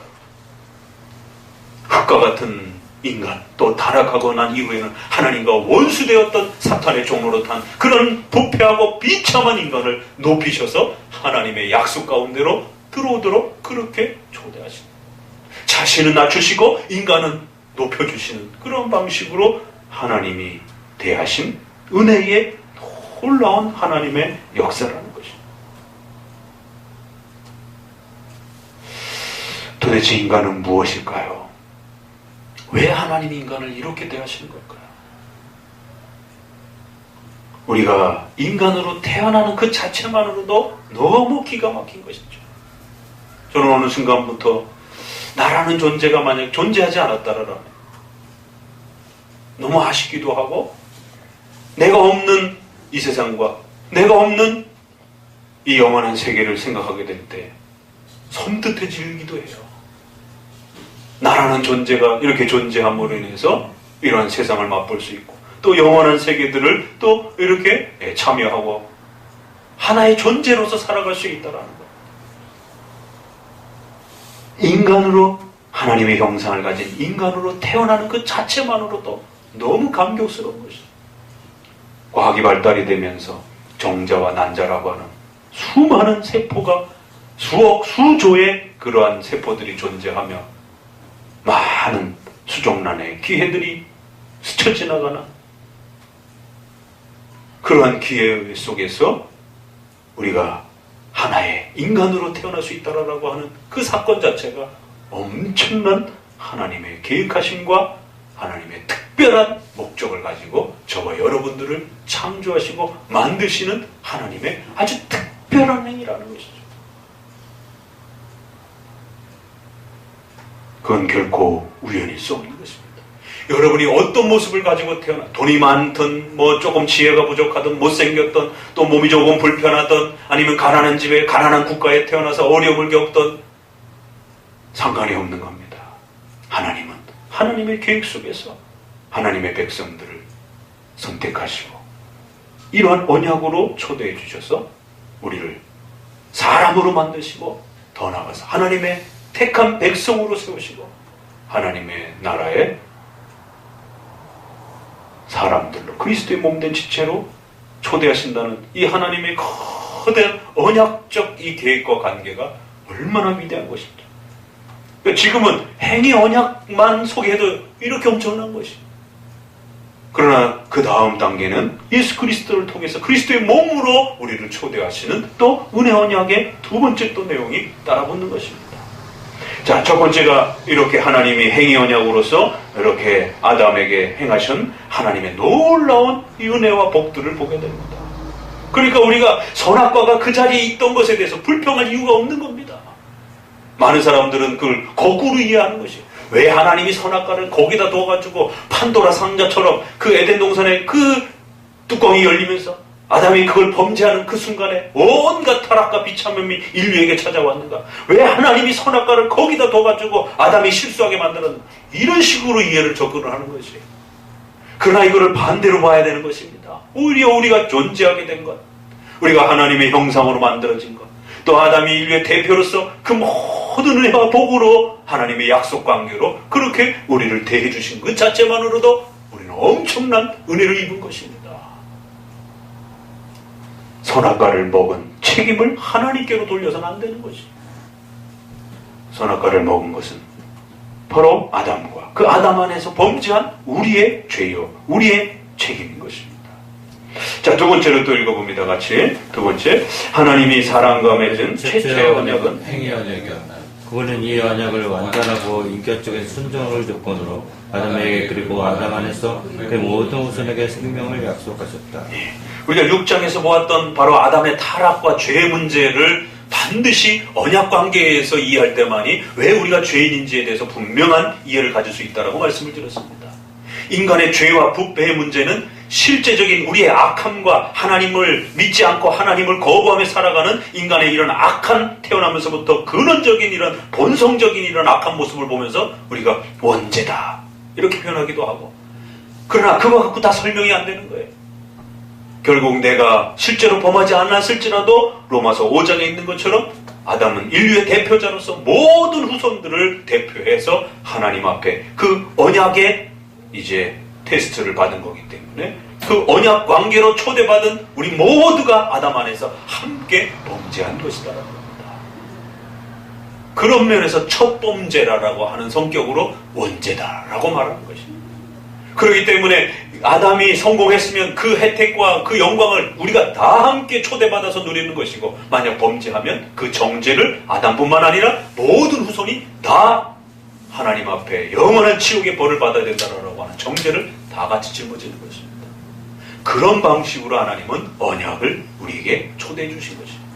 흙과 같은 인간, 또 타락하고 난 이후에는 하나님과 원수되었던 사탄의 종로로 탄 그런 부패하고 비참한 인간을 높이셔서 하나님의 약속 가운데로 들어오도록 그렇게 초대하십니다. 자신은 낮추시고 인간은 높여주시는 그런 방식으로 하나님이 대하신 은혜의 놀라운 하나님의 역사라는 것입니다. 도대체 인간은 무엇일까요? 왜 하나님이 인간을 이렇게 대하시는 걸까요? 우리가 인간으로 태어나는 그 자체만으로도 너무 기가 막힌 것이죠. 저는 어느 순간부터 나라는 존재가 만약 존재하지 않았다라면 너무 아쉽기도 하고, 내가 없는 이 세상과 내가 없는 이 영원한 세계를 생각하게 될 때 섬뜩해지기도 해요. 나라는 존재가 이렇게 존재함으로 인해서 이러한 세상을 맛볼 수 있고, 또 영원한 세계들을 또 이렇게 참여하고 하나의 존재로서 살아갈 수 있다는 것. 인간으로, 하나님의 형상을 가진 인간으로 태어나는 그 자체만으로도 너무 감격스러운 것이죠. 과학이 발달이 되면서 정자와 난자라고 하는 수많은 세포가, 수억, 수조의 그러한 세포들이 존재하며 많은 수종란의 기회들이 스쳐 지나가는 그러한 기회 속에서 우리가 하나의 인간으로 태어날 수 있다라고 하는 그 사건 자체가 엄청난 하나님의 계획하심과 하나님의 특별한 목적을 가지고 저와 여러분들을 창조하시고 만드시는 하나님의 아주 특별한 행위라는 것이죠. 그건 결코 우연일 수 없는 것입니다. 여러분이 어떤 모습을 가지고 태어나, 돈이 많든 뭐 조금 지혜가 부족하든 못생겼든 또 몸이 조금 불편하든 아니면 가난한 집에 가난한 국가에 태어나서 어려움을 겪든 상관이 없는 겁니다. 하나님은 하나님의 계획 속에서 하나님의 백성들을 선택하시고 이러한 언약으로 초대해 주셔서 우리를 사람으로 만드시고 더 나아가서 하나님의 택한 백성으로 세우시고 하나님의 나라의 사람들로 그리스도의 몸된 지체로 초대하신다는 이 하나님의 거대한 언약적 이 계획과 관계가 얼마나 위대한 것입니다. 그러니까 지금은 행위 언약만 소개해도 이렇게 엄청난 것입니다. 그러나 그 다음 단계는 예수 그리스도를 통해서 그리스도의 몸으로 우리를 초대하시는 또 은혜 언약의 두 번째 또 내용이 따라붙는 것입니다. 자, 첫 번째가 이렇게 하나님이 행위 언약으로서 이렇게 아담에게 행하신 하나님의 놀라운 이 은혜와 복들을 보게 됩니다. 그러니까 우리가 선악과가 그 자리에 있던 것에 대해서 불평할 이유가 없는 겁니다. 많은 사람들은 그걸 거꾸로 이해하는 것이에요. 왜 하나님이 선악과를 거기다 둬가지고 판도라 상자처럼 그 에덴 동산의 그 뚜껑이 열리면서 아담이 그걸 범죄하는 그 순간에 온갖 타락과 비참함이 인류에게 찾아왔는가? 왜 하나님이 선악과를 거기다 둬가지고 아담이 실수하게 만들었는가? 이런 식으로 이해를 접근을 하는 것이에요. 그러나 이거를 반대로 봐야 되는 것입니다. 오히려 우리가 존재하게 된 것, 우리가 하나님의 형상으로 만들어진 것, 또 아담이 인류의 대표로서 그 모든 은혜와 복으로 하나님의 약속 관계로 그렇게 우리를 대해 주신 그 자체만으로도 우리는 엄청난 은혜를 입은 것입니다. 선악과를 먹은 책임을 하나님께로 돌려서는 안 되는 것이. 선악과를 먹은 것은 바로 아담과 그 아담 안에서 범죄한 우리의 죄요, 우리의 책임인 것입니다. 자, 두 번째로 또 읽어봅니다. 같이. 두 번째, 하나님이 사람과 맺은 최초의 언약은 행위 언약이었다. 그분은 이 언약을 완전하고 인격적인 순종을 조건으로 아담에게 그리고 아담 안에서 그 모든 후손에게 생명을 약속하셨다. 우리가 6장에서 보았던 바로 아담의 타락과 죄 문제를 반드시 언약 관계에서 이해할 때만이 왜 우리가 죄인인지에 대해서 분명한 이해를 가질 수 있다라고 말씀을 드렸습니다. 인간의 죄와 부패의 문제는 실제적인 우리의 악함과 하나님을 믿지 않고 하나님을 거부하며 살아가는 인간의 이런 악한 태어나면서부터 근원적인 이런 본성적인 이런 악한 모습을 보면서 우리가 원죄다 이렇게 표현하기도 하고, 그러나 그거 갖고 다 설명이 안 되는 거예요. 결국 내가 실제로 범하지 않았을지라도 로마서 5장에 있는 것처럼 아담은 인류의 대표자로서 모든 후손들을 대표해서 하나님 앞에 그 언약의 이제 테스트를 받은 거기 때문에 그 언약 관계로 초대받은 우리 모두가 아담 안에서 함께 범죄한 것이다라고 합니다. 그런 면에서 첫 범죄라고 하는 성격으로 원죄다라고 말하는 것입니다. 그렇기 때문에 아담이 성공했으면 그 혜택과 그 영광을 우리가 다 함께 초대받아서 누리는 것이고, 만약 범죄하면 그 정죄를 아담뿐만 아니라 모든 후손이 다 하나님 앞에 영원한 지옥의 벌을 받아야 된다라고 하는 정죄를 다 같이 짊어지는 것입니다. 그런 방식으로 하나님은 언약을 우리에게 초대해 주신 것입니다.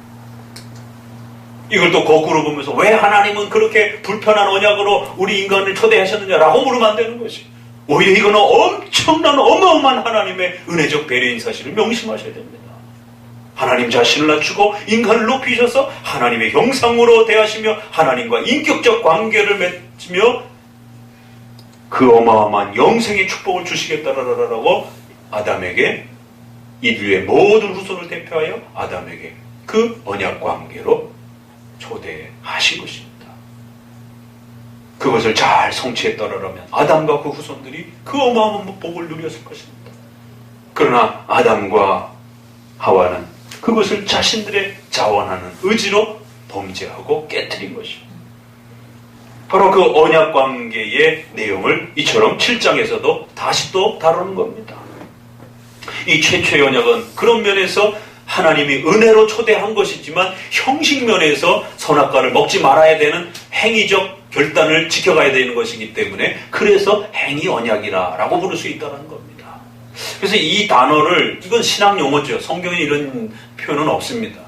이걸 또 거꾸로 보면서 왜 하나님은 그렇게 불편한 언약으로 우리 인간을 초대하셨느냐라고 물으면 안 되는 것이에요. 오히려 이거는 엄청난 어마어마한 하나님의 은혜적 배려인 사실을 명심하셔야 됩니다. 하나님 자신을 낮추고 인간을 높이셔서 하나님의 형상으로 대하시며 하나님과 인격적 관계를 맺으며 그 어마어마한 영생의 축복을 주시겠다라고 아담에게, 인류의 모든 후손을 대표하여 아담에게 그 언약 관계로 초대하신 것입니다. 그것을 잘 성취했더라면 아담과 그 후손들이 그 어마어마한 복을 누렸을 것입니다. 그러나 아담과 하와는 그것을 자신들의 자원하는 의지로 범죄하고 깨트린 것입니다. 바로 그 언약 관계의 내용을 이처럼 7장에서도 다시 또 다루는 겁니다. 이 최초의 언약은 그런 면에서 하나님이 은혜로 초대한 것이지만 형식 면에서 선악과를 먹지 말아야 되는 행위적 결단을 지켜가야 되는 것이기 때문에 그래서 행위 언약이라고 부를 수 있다는 겁니다. 그래서 이 단어를, 이건 신학 용어죠. 성경에 이런 표현은 없습니다.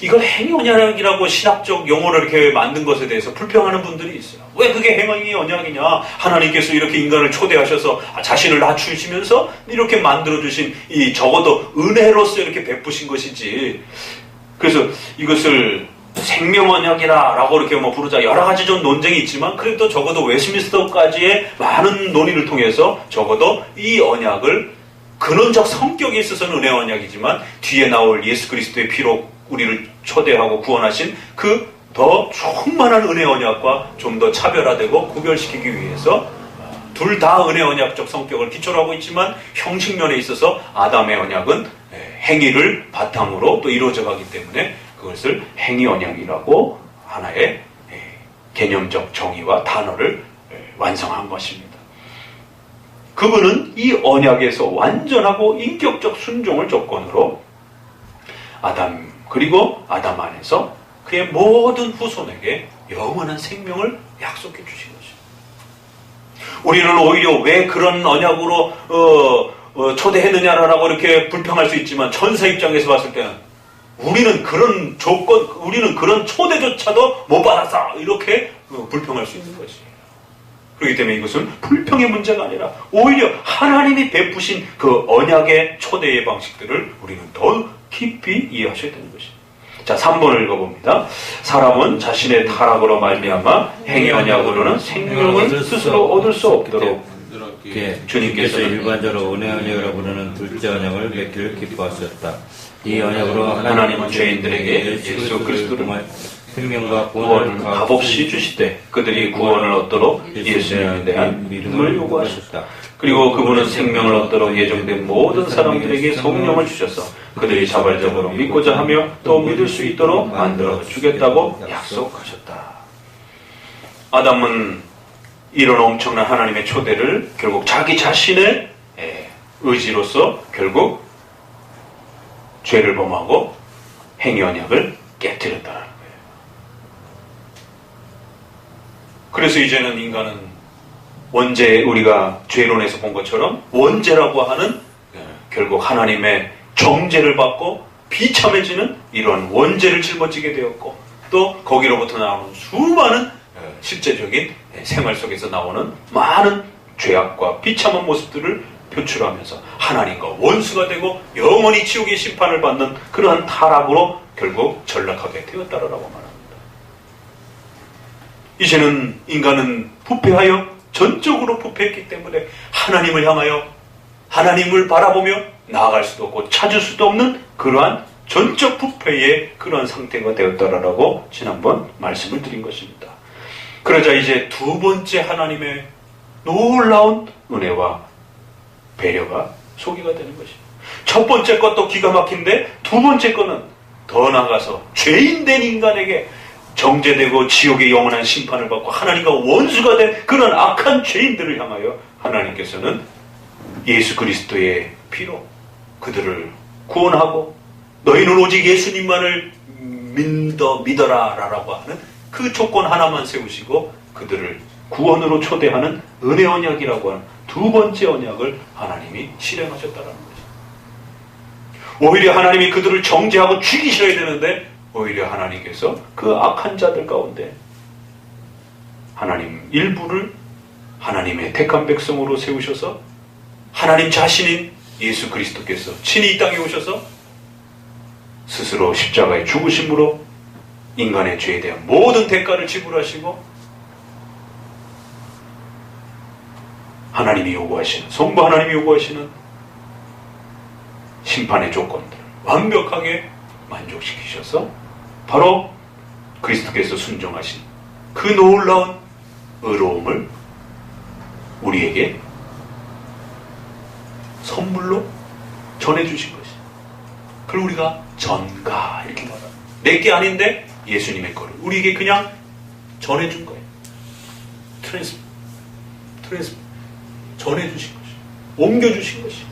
이걸 행위 언약이라고 신학적 용어를 이렇게 만든 것에 대해서 불평하는 분들이 있어요. 왜 그게 행위 언약이냐? 하나님께서 이렇게 인간을 초대하셔서 자신을 낮추시면서 이렇게 만들어주신 이 적어도 은혜로서 이렇게 베푸신 것이지. 그래서 이것을 생명 언약이라고 이렇게 부르자 여러 가지 좀 논쟁이 있지만, 그래도 적어도 웨스트민스터까지의 많은 논의를 통해서 적어도 이 언약을 근원적 성격에 있어서는 은혜 언약이지만 뒤에 나올 예수 그리스도의 피로 우리를 초대하고 구원하신 그 더 충만한 은혜 언약과 좀 더 차별화되고 구별시키기 위해서 둘 다 은혜 언약적 성격을 기초로 하고 있지만, 형식면에 있어서 아담의 언약은 행위를 바탕으로 또 이루어져 가기 때문에 그것을 행위 언약이라고 하나의 개념적 정의와 단어를 완성한 것입니다. 그분은 이 언약에서 완전하고 인격적 순종을 조건으로 아담, 그리고 아담 안에서 그의 모든 후손에게 영원한 생명을 약속해 주신 것입니다. 우리는 오히려 왜 그런 언약으로 초대했느냐라고 이렇게 불평할 수 있지만, 천사 입장에서 봤을 때는 우리는 그런 조건, 우리는 그런 초대조차도 못 받았어, 이렇게 불평할 수 있는 것이에요. 그렇기 때문에 이것은 불평의 문제가 아니라 오히려 하나님이 베푸신 그 언약의 초대의 방식들을 우리는 더 깊이 이해하셔야 되는 것입니다. 자, 3번을 읽어봅니다. 사람은 자신의 타락으로 말미암아 행위 언약으로는 생명을 스스로 얻을 수 없도록 주님께서 일반적으로 은혜 언약이라고 부르는 둘째 언약을 맺기를 기뻐하셨다. 이 언약으로 하나님은 죄인들에게 예수 그리스도를 생명과 구원을 값없이 주시되 그들이 구원을 얻도록 예수님에 대한 믿음을 요구하셨다. 그리고 그분은 생명을 얻도록 예정된 모든 사람들에게 성령을 주셔서 그들이 자발적으로 믿고자 하며 또 믿을 수 있도록 만들어 주겠다고 약속하셨다. 아담은 이런 엄청난 하나님의 초대를 결국 자기 자신의 의지로서 결국 죄를 범하고 행위 언약을 깨뜨렸다는 거예요. 그래서 이제는 인간은 원죄, 우리가 죄론에서 본 것처럼 원죄라고 하는 결국 하나님의 정죄를 받고 비참해지는 이런 원죄를 짊어지게 되었고, 또 거기로부터 나오는 수많은 실제적인 생활 속에서 나오는 많은 죄악과 비참한 모습들을 표출하면서 하나님과 원수가 되고 영원히 지옥의 심판을 받는 그러한 타락으로 결국 전락하게 되었다라고 말합니다. 이제는 인간은 부패하여 전적으로 부패했기 때문에 하나님을 향하여 하나님을 바라보며 나아갈 수도 없고 찾을 수도 없는 그러한 전적 부패의 그러한 상태가 되었다라고 지난번 말씀을 드린 것입니다. 그러자 이제 두 번째 하나님의 놀라운 은혜와 배려가 소개가 되는 것입니다. 첫 번째 것도 기가 막힌데 두 번째 거는 더 나아가서 죄인된 인간에게 정죄되고 지옥의 영원한 심판을 받고 하나님과 원수가 된 그런 악한 죄인들을 향하여 하나님께서는 예수 그리스도의 피로 그들을 구원하고 너희는 오직 예수님만을 믿어라 라고 하는 그 조건 하나만 세우시고 그들을 구원으로 초대하는 은혜 언약이라고 하는 두 번째 언약을 하나님이 실행하셨다는 거죠. 오히려 하나님이 그들을 정죄하고 죽이셔야 되는데 오히려 하나님께서 그 악한 자들 가운데 하나님 일부를 하나님의 택한 백성으로 세우셔서 하나님 자신인 예수 그리스도께서 친히 이 땅에 오셔서 스스로 십자가에 죽으심으로 인간의 죄에 대한 모든 대가를 지불하시고 하나님이 요구하시는, 성부 하나님이 요구하시는 심판의 조건들을 완벽하게 만족시키셔서 바로 그리스도께서 순종하신 그 놀라운 의로움을 우리에게 선물로 전해주신 것이. 그걸 우리가 전가 이렇게 말합니다. 내게 아닌데 예수님의 거를 우리에게 그냥 전해준 거예요. 트랜스 전해주신 것이, 옮겨주신 것이.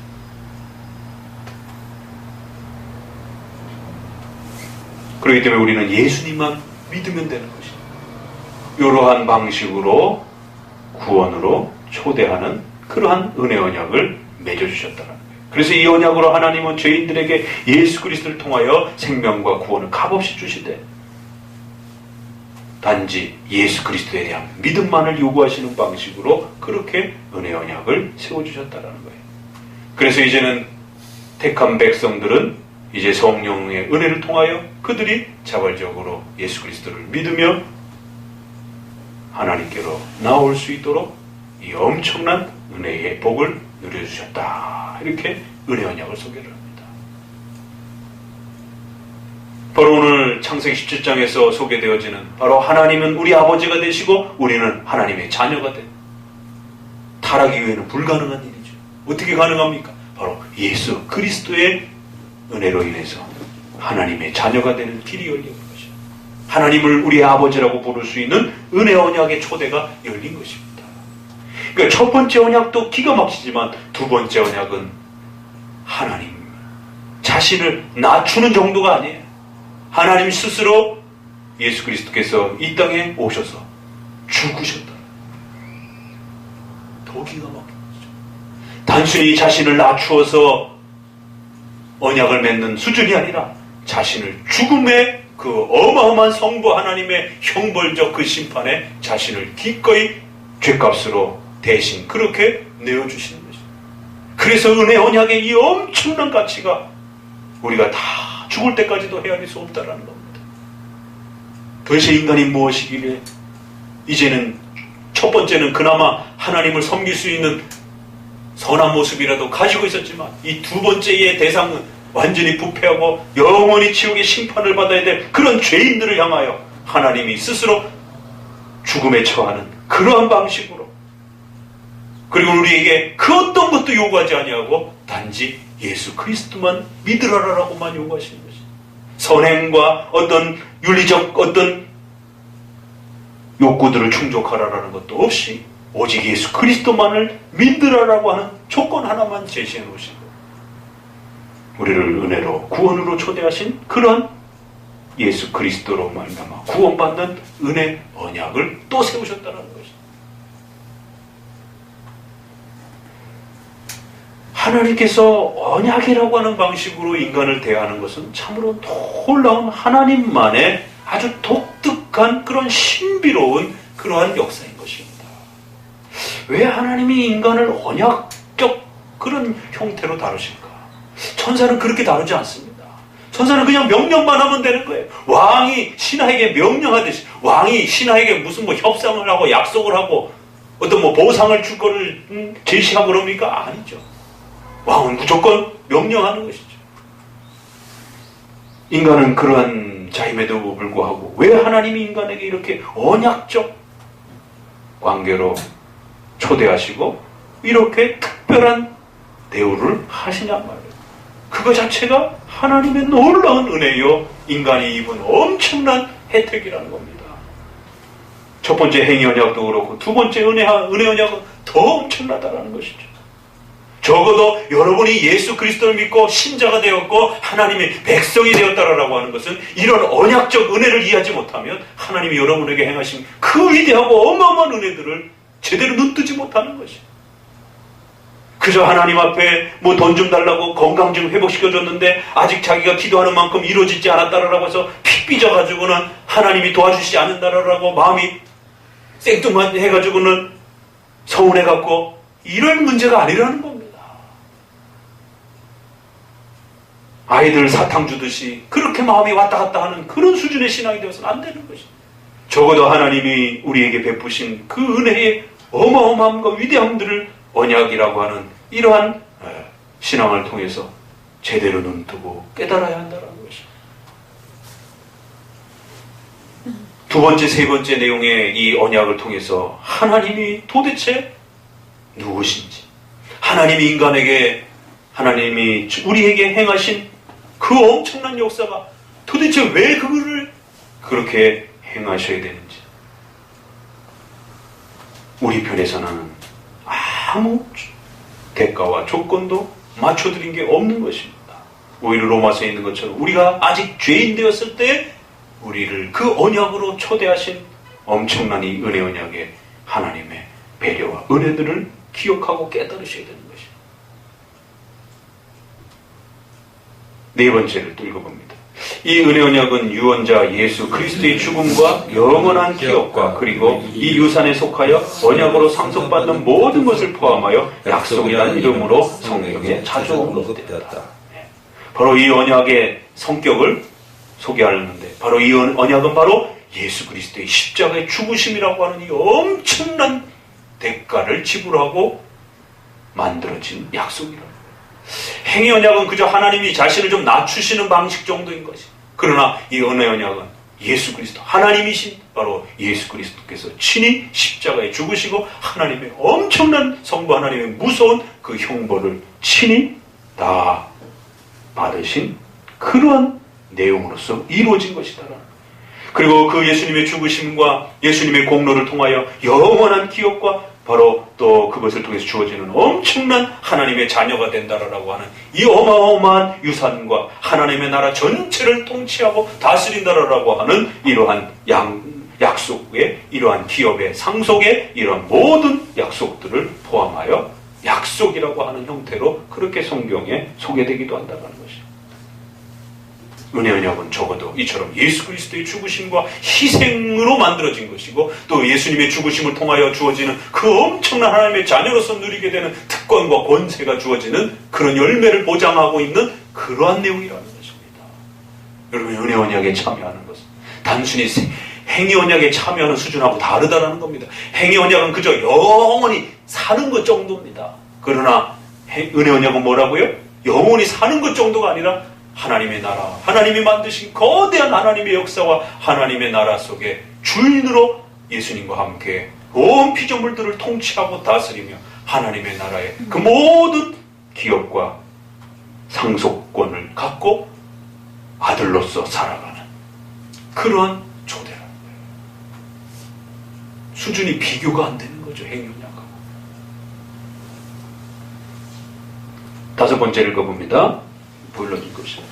그렇기 때문에 우리는 예수님만 믿으면 되는 것이. 이러한 방식으로 구원으로 초대하는 그러한 은혜 언약을 맺어주셨다는 거예요. 그래서 이 언약으로 하나님은 죄인들에게 예수 그리스도를 통하여 생명과 구원을 값없이 주시되 단지 예수 그리스도에 대한 믿음만을 요구하시는 방식으로 그렇게 은혜 언약을 세워주셨다는 거예요. 그래서 이제는 택한 백성들은 이제 성령의 은혜를 통하여 그들이 자발적으로 예수 그리스도를 믿으며 하나님께로 나올 수 있도록 이 엄청난 은혜의 복을 누려주셨다. 이렇게 은혜 언약을 소개를 합니다. 바로 오늘 창세기 17장에서 소개되어지는 바로 하나님은 우리 아버지가 되시고 우리는 하나님의 자녀가 된 타락 이후에는 불가능한 일이죠. 어떻게 가능합니까? 바로 예수 그리스도의 은혜로 인해서 하나님의 자녀가 되는 길이 열린 것이죠. 하나님을 우리의 아버지라고 부를 수 있는 은혜 언약의 초대가 열린 것입니다. 그러니까 첫 번째 언약도 기가 막히지만 두 번째 언약은 하나님 자신을 낮추는 정도가 아니에요. 하나님 스스로 예수 그리스도께서 이 땅에 오셔서 죽으셨다. 더 기가 막힌 거죠. 단순히 자신을 낮추어서 언약을 맺는 수준이 아니라 자신을 죽음의 그 어마어마한 성부 하나님의 형벌적 그 심판에 자신을 기꺼이 죄값으로 대신 그렇게 내어주시는 것이죠. 그래서 은혜 언약의 이 엄청난 가치가 우리가 다 죽을 때까지도 헤아릴 수 없다라는 겁니다. 도대체 인간이 무엇이길래 이제는 첫 번째는 그나마 하나님을 섬길 수 있는 선한 모습이라도 가지고 있었지만 이 두 번째의 대상은 완전히 부패하고 영원히 지옥의 심판을 받아야 될 그런 죄인들을 향하여 하나님이 스스로 죽음에 처하는 그러한 방식으로, 그리고 우리에게 그 어떤 것도 요구하지 아니하고 단지 예수 그리스도만 믿으라라고만 요구하시는 것이. 선행과 어떤 윤리적 어떤 욕구들을 충족하라라는 것도 없이 오직 예수 그리스도만을 믿으라라고 하는 조건 하나만 제시해 놓으신 거예요. 우리를 은혜로 구원으로 초대하신 그런 예수 그리스도로 말미암아 구원받는 은혜 언약을 또 세우셨다는 것이. 하나님께서 언약이라고 하는 방식으로 인간을 대하는 것은 참으로 놀라운 하나님만의 아주 독특한 그런 신비로운 그러한 역사인 것입니다. 왜 하나님이 인간을 언약적 그런 형태로 다루실까? 천사는 그렇게 다루지 않습니다. 천사는 그냥 명령만 하면 되는 거예요. 왕이 신하에게 명령하듯이, 왕이 신하에게 무슨 협상을 하고 약속을 하고 어떤 보상을 줄 거를 제시하고 그럽니까? 아니죠. 왕은 무조건 명령하는 것이죠. 인간은 그러한 자임에도 불구하고 왜 하나님이 인간에게 이렇게 언약적 관계로 초대하시고 이렇게 특별한 대우를 하시냐 말이에요. 그거 자체가 하나님의 놀라운 은혜요, 인간이 입은 엄청난 혜택이라는 겁니다. 첫 번째 행위 언약도 그렇고 두 번째 은혜 언약은 더 엄청나다라는 것이죠. 적어도 여러분이 예수 그리스도를 믿고 신자가 되었고 하나님의 백성이 되었다라고 하는 것은 이런 언약적 은혜를 이해하지 못하면 하나님이 여러분에게 행하신 그 위대하고 어마어마한 은혜들을 제대로 눈뜨지 못하는 것이죠. 그저 하나님 앞에 돈 좀 달라고 건강 좀 회복시켜줬는데 아직 자기가 기도하는 만큼 이루어지지 않았다라고 해서 피 삐져가지고는 하나님이 도와주시지 않는다라고 마음이 생뚱해가지고는 서운해갖고 이런 문제가 아니라는 겁니다. 아이들 사탕 주듯이 그렇게 마음이 왔다 갔다 하는 그런 수준의 신앙이 되어서는 안 되는 것입니다. 적어도 하나님이 우리에게 베푸신 그 은혜의 어마어마함과 위대함들을 언약이라고 하는 이러한 신앙을 통해서 제대로 눈뜨고 깨달아야 한다는 것입니다. 두 번째, 세 번째 내용의 이 언약을 통해서 하나님이 도대체 누구신지, 하나님이 하나님이 우리에게 행하신 그 엄청난 역사가 도대체 왜 그거를 그렇게 행하셔야 되는지 우리 편에서는 아무 대가와 조건도 맞춰드린 게 없는 것입니다. 오히려 로마서에 있는 것처럼 우리가 아직 죄인 되었을 때 우리를 그 언약으로 초대하신 엄청난 이 은혜 언약의 하나님의 배려와 은혜들을 기억하고 깨달으셔야 되는 것입니다. 네 번째를 또 읽어봅니다. 이 은혜 언약은 유언자 예수 그리스도의 죽음과 영원한 기업과 그리고 이 유산에 속하여 언약으로 상속받는 모든 것을 포함하여 약속이라는 이름으로 성경에 자주 언급되었다. 바로 이 언약의 성격을 소개하는데 바로 이 언약은 바로 예수 그리스도의 십자가의 죽으심이라고 하는 이 엄청난 대가를 지불하고 만들어진 약속이라는 거예요. 행위 언약은 그저 하나님이 자신을 좀 낮추시는 방식 정도인 것이. 그러나 이 은혜 언약은 예수 그리스도, 하나님이신 바로 예수 그리스도께서 친히 십자가에 죽으시고 하나님의 엄청난 성부 하나님의 무서운 그 형벌을 친히 다 받으신 그러한 내용으로서 이루어진 것이다. 그리고 그 예수님의 죽으심과 예수님의 공로를 통하여 영원한 기업과 바로 또 그것을 통해서 주어지는 엄청난 하나님의 자녀가 된다라고 하는 이 어마어마한 유산과 하나님의 나라 전체를 통치하고 다스린다라고 하는 이러한 약속의 이러한 기업의 상속의 이러한 모든 약속들을 포함하여 약속이라고 하는 형태로 그렇게 성경에 소개되기도 한다는 것이죠. 은혜 언약은 적어도 이처럼 예수 그리스도의 죽으심과 희생으로 만들어진 것이고 또 예수님의 죽으심을 통하여 주어지는 그 엄청난 하나님의 자녀로서 누리게 되는 특권과 권세가 주어지는 그런 열매를 보장하고 있는 그러한 내용이라는 것입니다. 여러분, 은혜 언약에 참여하는 것은 단순히 행위 언약에 참여하는 수준하고 다르다는 겁니다. 행위 언약은 그저 영원히 사는 것 정도입니다. 그러나 은혜 언약은 뭐라고요? 영원히 사는 것 정도가 아니라 하나님의 나라, 하나님이 만드신 거대한 하나님의 역사와 하나님의 나라 속에 주인으로 예수님과 함께 온 피조물들을 통치하고 다스리며 하나님의 나라의 그 모든 기업과 상속권을 갖고 아들로서 살아가는 그러한 초대라는 거예요. 수준이 비교가 안 되는 거죠, 행위언약하고. 다섯 번째를 읽어봅니다. 보일러진 것입니다.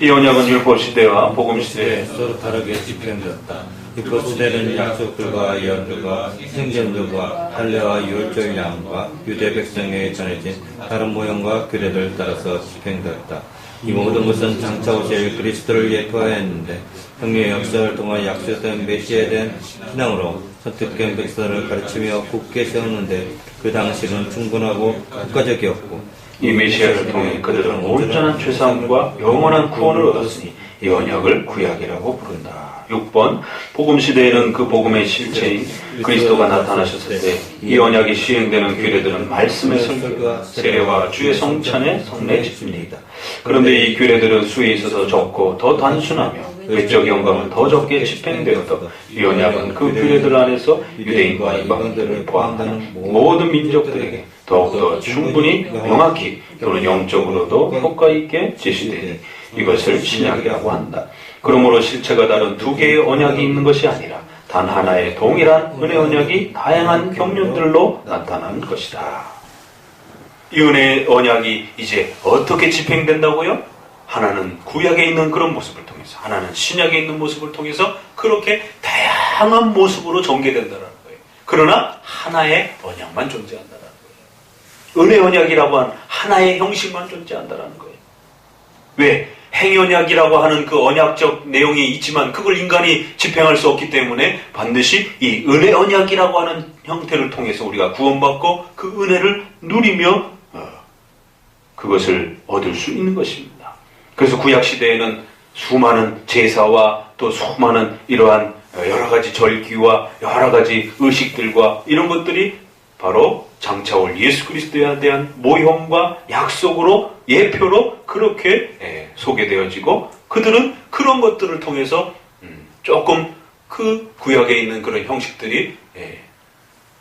이 언약은 율법 시대와 복음 시대에 서로 다르게 집행되었다. 이것들은 약속들과 예언들과 생전들과 할례와 유월절 양과 유대 백성에게 전해진 다른 모형과 규례를 따라서 집행되었다. 이 모든 것은 장차 오실 그리스도를 예표하였는데 형님의 역사를 통한 약속된 메시아에 대한 신앙으로 선택된 백성을 가르치며 굳게 세웠는데 그 당시는 충분하고 국가적이었고 이 메시아를 통해 그들은 온전한 죄사함과 영원한 구원을 얻었으니 이 언약을 구약이라고 부른다. 6번 복음 시대에는 그 복음의 실체인 그리스도가 나타나셨을 때 이 언약이 시행되는 규례들은 말씀의 설교, 세례와 주의 성찬의 성례 집입니다. 그런데 이 규례들은 수에 있어서 적고 더 단순하며 외적 영광은 더 적게 집행되어도 이 언약은 그 규례들 안에서 유대인과 이방인들을 포함하는 모든 민족들에게 더욱더 충분히 명확히 또는 영적으로도 효과 있게 제시되니 이것을 신약이라고 한다. 그러므로 실체가 다른 두 개의 언약이 있는 것이 아니라 단 하나의 동일한 은혜 언약이 다양한 경륜들로 나타난 것이다. 이 은혜 언약이 이제 어떻게 집행된다고요? 하나는 구약에 있는 그런 모습을 통해서, 하나는 신약에 있는 모습을 통해서 그렇게 다양한 모습으로 전개된다는 거예요. 그러나 하나의 언약만 존재한다는 거예요. 은혜 언약이라고 하는 하나의 형식만 존재한다는 거예요. 왜? 행언약이라고 하는 그 언약적 내용이 있지만 그걸 인간이 집행할 수 없기 때문에 반드시 이 은혜 언약이라고 하는 형태를 통해서 우리가 구원받고 그 은혜를 누리며 그것을 얻을 수 있는 것입니다. 그래서 구약 시대에는 수많은 제사와 또 수많은 이러한 여러 가지 절기와 여러 가지 의식들과 이런 것들이 바로 장차 올 예수 그리스도에 대한 모형과 약속으로 예표로 그렇게 소개되어지고 그들은 그런 것들을 통해서 조금 그 구약에 있는 그런 형식들이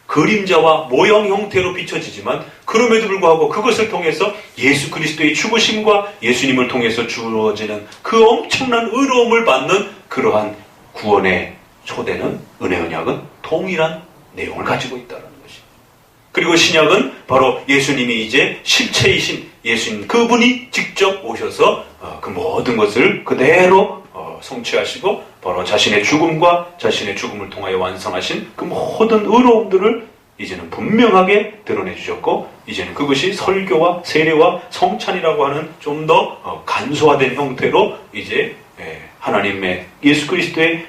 그림자와 모형 형태로 비춰지지만 그럼에도 불구하고 그것을 통해서 예수 그리스도의 죽으심과 예수님을 통해서 주어지는 그 엄청난 의로움을 받는 그러한 구원의 초대는 은혜 언약은 동일한 내용을 가지고 있다는 것입니다. 그리고 신약은 바로 예수님이 이제 실체이신 예수님 그분이 직접 오셔서 그 모든 것을 그대로 성취하시고 바로 자신의 죽음과 자신의 죽음을 통하여 완성하신 그 모든 의로움들을 이제는 분명하게 드러내 주셨고 이제는 그것이 설교와 세례와 성찬이라고 하는 좀 더 간소화된 형태로 이제 하나님의 예수 그리스도의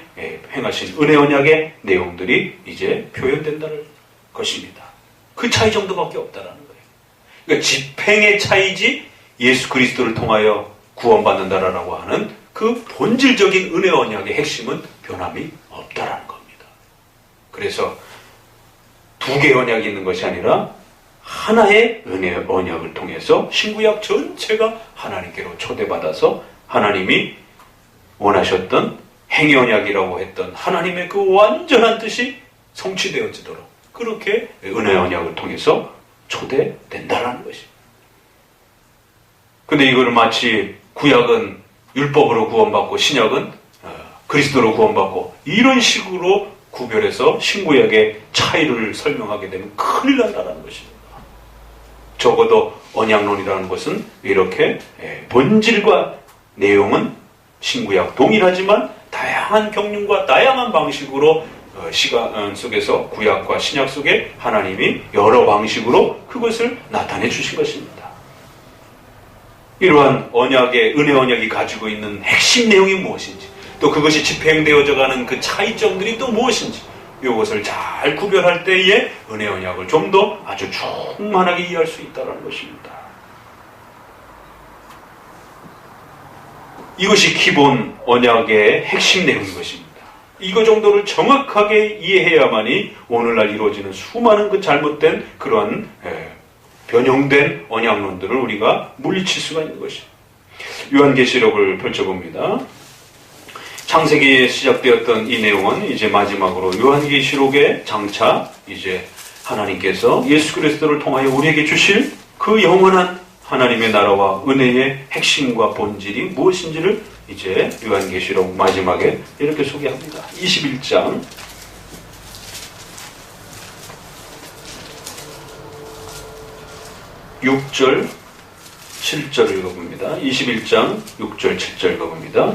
행하신 은혜 언약의 내용들이 이제 표현된다는 것입니다. 그 차이 정도밖에 없다라는 거예요. 그러니까 집행의 차이지 예수 그리스도를 통하여 구원받는다라고 하는 그 본질적인 은혜 언약의 핵심은 변함이 없다라는 겁니다. 그래서 두 개의 언약이 있는 것이 아니라 하나의 은혜 언약을 통해서 신구약 전체가 하나님께로 초대받아서 하나님이 원하셨던 행위 언약이라고 했던 하나님의 그 완전한 뜻이 성취되어지도록 그렇게 은혜 언약을 통해서 초대된다라는 것입니다. 근데 이거를 마치 구약은 율법으로 구원받고 신약은 그리스도로 구원받고 이런 식으로 구별해서 신구약의 차이를 설명하게 되면 큰일 난다는 것입니다. 적어도 언약론이라는 것은 이렇게 본질과 내용은 신구약 동일하지만 다양한 경륜과 다양한 방식으로 시간 속에서 구약과 신약 속에 하나님이 여러 방식으로 그것을 나타내 주신 것입니다. 이러한 언약의 은혜 언약이 가지고 있는 핵심 내용이 무엇인지 또 그것이 집행되어져 가는 그 차이점들이 또 무엇인지 이것을 잘 구별할 때에 은혜 언약을 좀 더 아주 충만하게 이해할 수 있다는 것입니다. 이것이 기본 언약의 핵심 내용인 것입니다. 이거 정도를 정확하게 이해해야만이 오늘날 이루어지는 수많은 그 잘못된 그러한 변형된 언약론들을 우리가 물리칠 수가 있는 것입니다. 요한계시록을 펼쳐봅니다. 창세기에 시작되었던 이 내용은 이제 마지막으로 요한계시록에 장차 이제 하나님께서 예수 그리스도를 통하여 우리에게 주실 그 영원한 하나님의 나라와 은혜의 핵심과 본질이 무엇인지를 이제 요한계시록 마지막에 이렇게 소개합니다. 21장 6절 7절 읽어봅니다. 21장 6절 7절 읽어봅니다.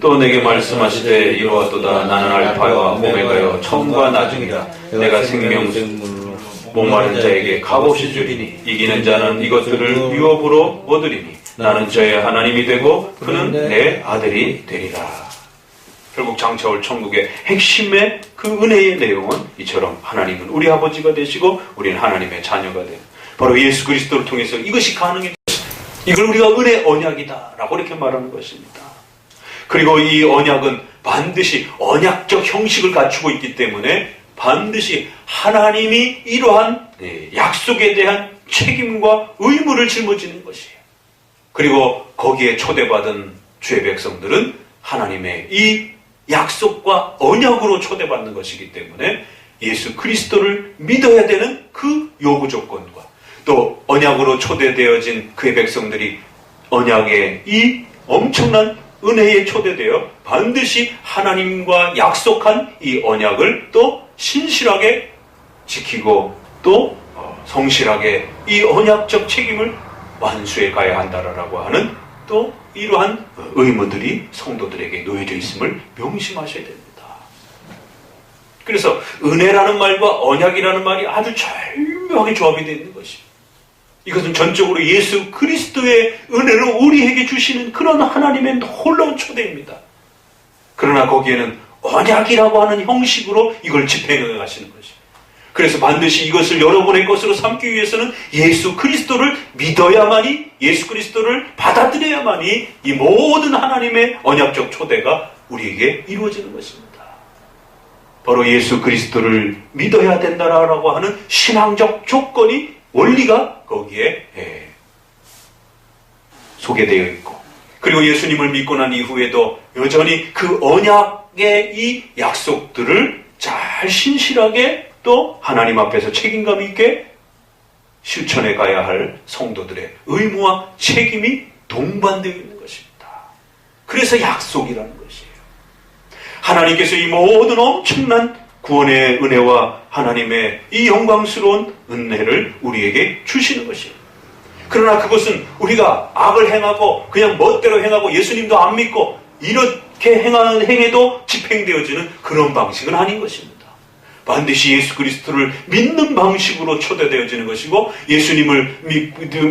또 내게 말씀하시되 이로하도다 나는 알파와 오메가여 처음과 나중이라 내가 생명물로 목마른 자에게 값없이 주리니 이기는 자는 이것들을 유업으로 얻으리니 나는 저의 하나님이 되고 그는 내 아들이 되리라. 결국 장차올 천국의 핵심의 그 은혜의 내용은 이처럼 하나님은 우리 아버지가 되시고 우리는 하나님의 자녀가 되는 바로 예수 그리스도를 통해서 이것이 가능해졌습니다. 이걸 우리가 은혜 언약이다 라고 이렇게 말하는 것입니다. 그리고 이 언약은 반드시 언약적 형식을 갖추고 있기 때문에 반드시 하나님이 이러한 약속에 대한 책임과 의무를 짊어지는 것이에요. 그리고 거기에 초대받은 주의 백성들은 하나님의 이 약속과 언약으로 초대받는 것이기 때문에 예수 그리스도를 믿어야 되는 그 요구 조건과 또 언약으로 초대되어진 그의 백성들이 언약의 이 엄청난 은혜에 초대되어 반드시 하나님과 약속한 이 언약을 또 신실하게 지키고 또 성실하게 이 언약적 책임을 완수해 가야 한다라고 하는 또 이러한 의무들이 성도들에게 놓여져 있음을 명심하셔야 됩니다. 그래서 은혜라는 말과 언약이라는 말이 아주 절묘하게 조합이 되어 있는 것입니다. 이것은 전적으로 예수 그리스도의 은혜로 우리에게 주시는 그런 하나님의 놀라운 초대입니다. 그러나 거기에는 언약이라고 하는 형식으로 이걸 집행해 가시는 것입니다. 그래서 반드시 이것을 여러분의 것으로 삼기 위해서는 예수 그리스도를 믿어야만이, 예수 그리스도를 받아들여야만이 이 모든 하나님의 언약적 초대가 우리에게 이루어지는 것입니다. 바로 예수 그리스도를 믿어야 된다라고 하는 신앙적 조건이, 원리가 거기에 소개되어 있고, 그리고 예수님을 믿고 난 이후에도 여전히 그 언약의 이 약속들을 잘 신실하게 또 하나님 앞에서 책임감 있게 실천해 가야 할 성도들의 의무와 책임이 동반되어 있는 것입니다. 그래서 약속이라는 것이에요. 하나님께서 이 모든 엄청난 구원의 은혜와 하나님의 이 영광스러운 은혜를 우리에게 주시는 것이에요. 그러나 그것은 우리가 악을 행하고 그냥 멋대로 행하고 예수님도 안 믿고 이렇게 행해도 집행되어지는 그런 방식은 아닌 것입니다. 반드시 예수 그리스도를 믿는 방식으로 초대되어지는 것이고, 예수님을